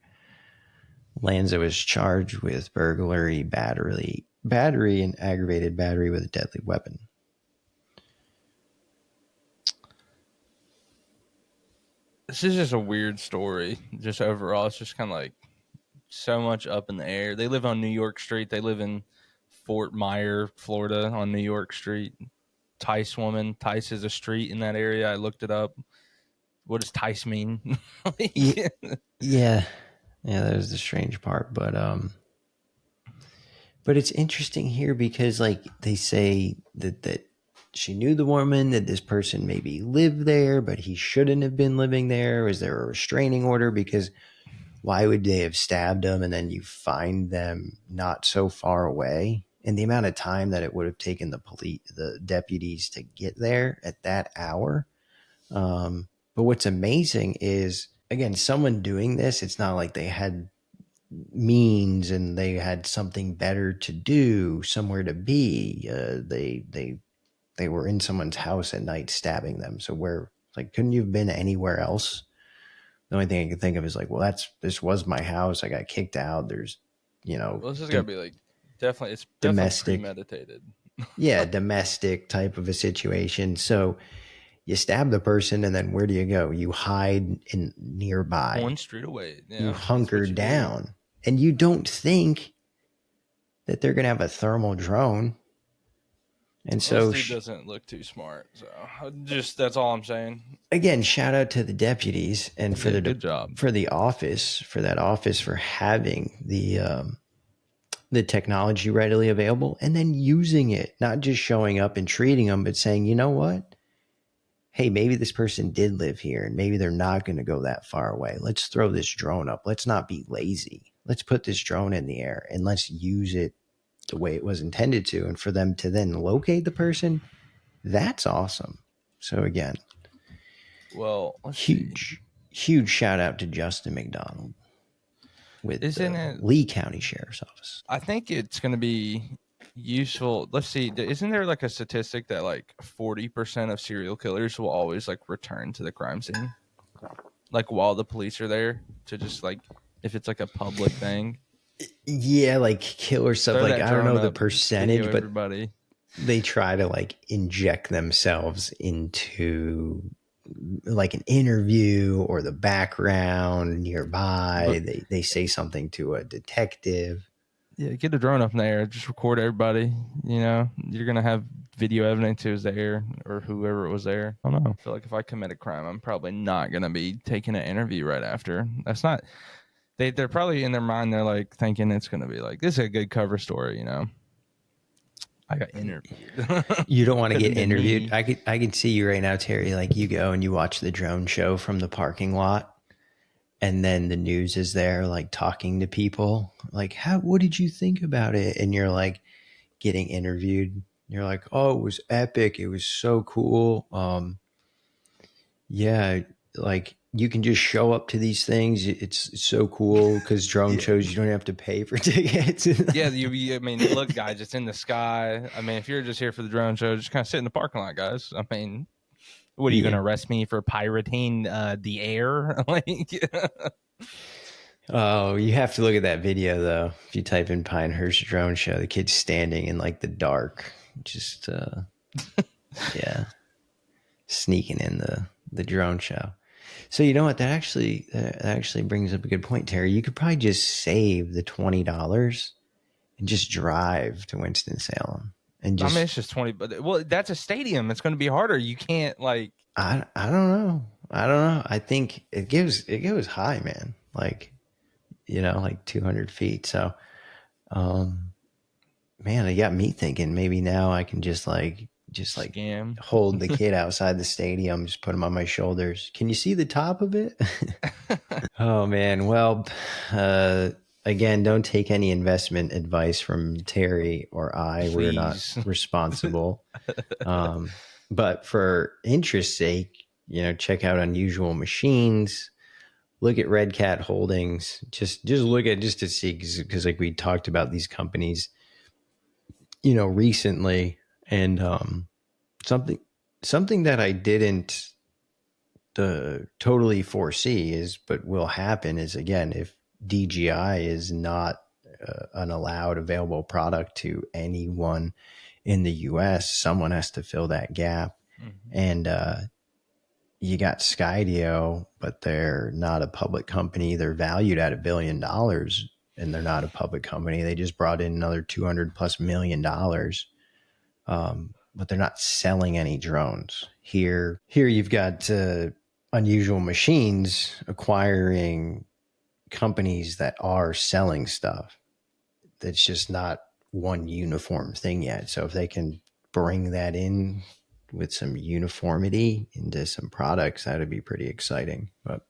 Lanza was charged with burglary, battery, and aggravated battery with a deadly weapon. This is just a weird story. Just overall, it's just kind of like so much up in the air. They live on New York Street. They live in Fort Myers, Florida, on New York Street. Tice woman. Tice is a street in that area. I looked it up. What does Tice mean? Yeah, that was the strange part, but it's interesting here because like they say that she knew the woman, that this person maybe lived there, but he shouldn't have been living there. Was there a restraining order? Because why would they have stabbed him and then you find them not so far away? and the amount of time that it would have taken the deputies to get there at that hour. But what's amazing is, again, someone doing this, it's not like they had means and they had something better to do, somewhere to be. They were in someone's house at night stabbing them. So where, like, couldn't you have been anywhere else? The only thing I can think of is like, well, this was my house. I got kicked out. There's, Well, this has got to be like it's definitely domestic, premeditated. yeah, domestic type of a situation. So you stab the person, and then where do you go? You hide in nearby. One street away. Yeah, you hunker down, and you don't think that they're going to have a thermal drone. And so this dude doesn't look too smart. So that's all I'm saying. Again, shout out to the deputies and for good job for the office, for that office, for having the technology readily available and then using it, not just showing up and treating them, but saying, you know what? Hey, maybe this person did live here and maybe they're not going to go that far away. Let's throw this drone up. Let's not be lazy. Let's put this drone in the air and let's use it the way it was intended to. And for them to then locate the person, that's awesome. So again, well, huge shout out to Justin McDonald with Lee County Sheriff's Office. I think it's going to be useful. Let's see. Isn't there like a statistic that like 40% of serial killers will always like return to the crime scene, like while the police are there, to just like if it's like a public thing? Yeah, like killer stuff. Like I don't know the percentage, but everybody, they try to like inject themselves into like an interview or the background nearby. They say something to a detective. Yeah, get a drone up in the air, just record everybody. You know, you're gonna have video evidence who was there or whoever was there. I don't know. I feel like if I commit a crime, I'm probably not gonna be taking an interview right after. That's not. They're probably in their mind. They're like thinking it's gonna be like, this is a good cover story. You know, I got interviewed. You don't want to get interviewed. I can see you right now, Terry. Like you go and you watch the drone show from the parking lot, and then the news is there, like talking to people, like, what did you think about it? And you're like getting interviewed. You're like, oh, it was epic. It was so cool. Yeah, like you can just show up to these things. It's so cool because drone shows, you don't have to pay for tickets. Yeah, I mean, look, guys, it's in the sky. I mean, if you're just here for the drone show, just kind of sit in the parking lot, guys. I mean, what are you going to arrest me for pirating the air? Like, oh, you have to look at that video though. If you type in Pinehurst drone show, the kid's standing in like the dark, just yeah, sneaking in the drone show. So you know what? That actually brings up a good point, Terry. You could probably just save the $20 and just drive to Winston-Salem. And just, I mean, it's just 20, but well, that's a stadium. It's going to be harder. You can't like. I don't know. I think it goes high, man. Like, you know, like 200 feet. So, man, it got me thinking. Maybe now I can just scam. Hold the kid outside the stadium, just put him on my shoulders. Can you see the top of it? Oh man. Well, again, don't take any investment advice from Terry or I. Please. We're not responsible. But for interest's sake, you know, check out Unusual Machines. Look at Red Cat Holdings. Just look at just to see, because like we talked about these companies, you know, recently. And something that I didn't totally foresee but will happen is, again, if DJI is not an allowed available product to anyone in the US, someone has to fill that gap. Mm-hmm. And you got Skydio, but they're not a public company. They're valued at $1 billion, and they're not a public company. They just brought in another $200+ million. But they're not selling any drones. Here you've got Unusual Machines acquiring companies that are selling stuff. That's just not one uniform thing yet. So if they can bring that in with some uniformity into some products, that would be pretty exciting. But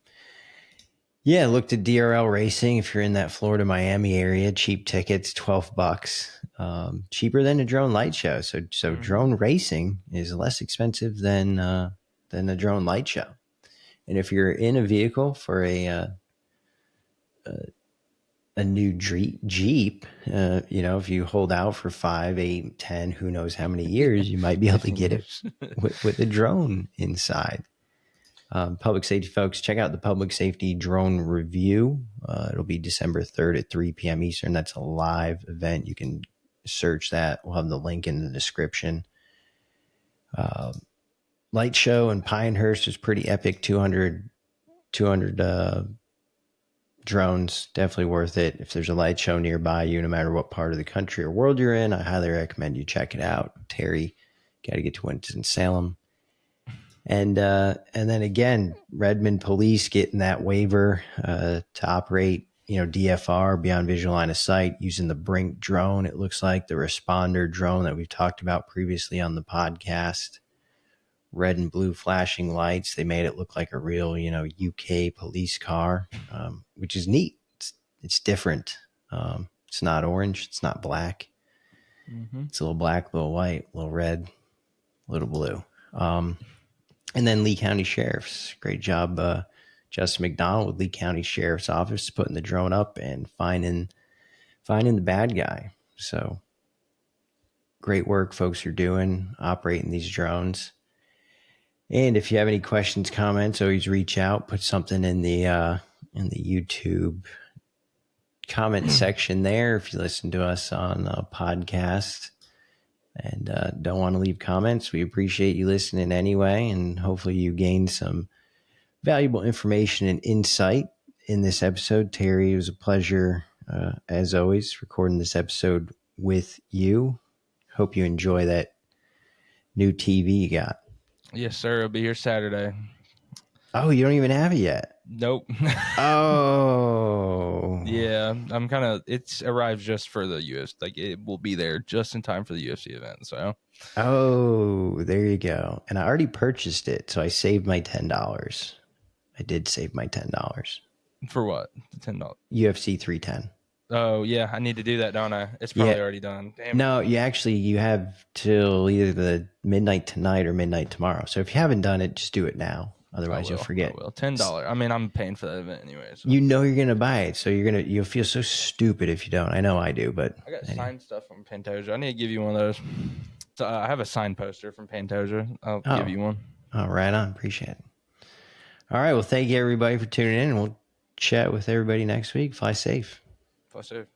Yeah, looked at DRL Racing if you're in that Florida Miami area. Cheap tickets, $12, cheaper than a drone light show. So drone racing is less expensive than a drone light show. And if you're in a vehicle for a new Jeep, if you hold out for 5, 8, 10, who knows how many years, you might be able to get it with a drone inside. Public safety folks, check out the Public Safety Drone Review. It'll be December 3rd at 3 p.m. Eastern. That's a live event. You can search that. We'll have the link in the description. Light show in Pinehurst is pretty epic. 200 drones, definitely worth it. If there's a light show nearby you, no matter what part of the country or world you're in, I highly recommend you check it out. Terry, got to get to Winston-Salem. And then again, Redmond Police getting that waiver to operate, DFR, beyond visual line of sight, using the Brink drone. It looks like the responder drone that we've talked about previously on the podcast. Red and blue flashing lights. They made it look like a real, UK police car, which is neat. It's different. It's not orange. It's not black. Mm-hmm. It's a little black, a little white, a little red, a little blue. And then Lee County Sheriff's. Great job, Justin McDonald with Lee County Sheriff's Office, putting the drone up and finding the bad guy. So great work folks are doing operating these drones. And if you have any questions, comments, always reach out. Put something in the YouTube comment section there if you listen to us on a podcast and don't want to leave comments. We appreciate you listening anyway, and hopefully you gained some valuable information and insight in this episode. Terry, it was a pleasure, as always, recording this episode with you. Hope you enjoy that new TV you got. Yes, sir. It'll be here Saturday. Oh, you don't even have it yet? Nope. Oh. Yeah, it's arrived just for the UFC. Like, it will be there just in time for the UFC event. So. Oh, there you go. And I already purchased it, so I saved my $10. I did save my $10. For what? $10? UFC 310. Oh, yeah. I need to do that, don't I? It's probably already done. Damn. No, you have till either the midnight tonight or midnight tomorrow. So if you haven't done it, just do it now. Otherwise, you'll forget. I will. $10. I mean, I'm paying for that event anyway. So. You're going to buy it, so you'll feel so stupid if you don't. I know I do, but I got signed stuff from Pantoja. I need to give you one of those. So, I have a signed poster from Pantoja. I'll give you one. Oh, right on. Appreciate it. All right. Well, thank you everybody for tuning in. We'll chat with everybody next week. Fly safe. Fly safe.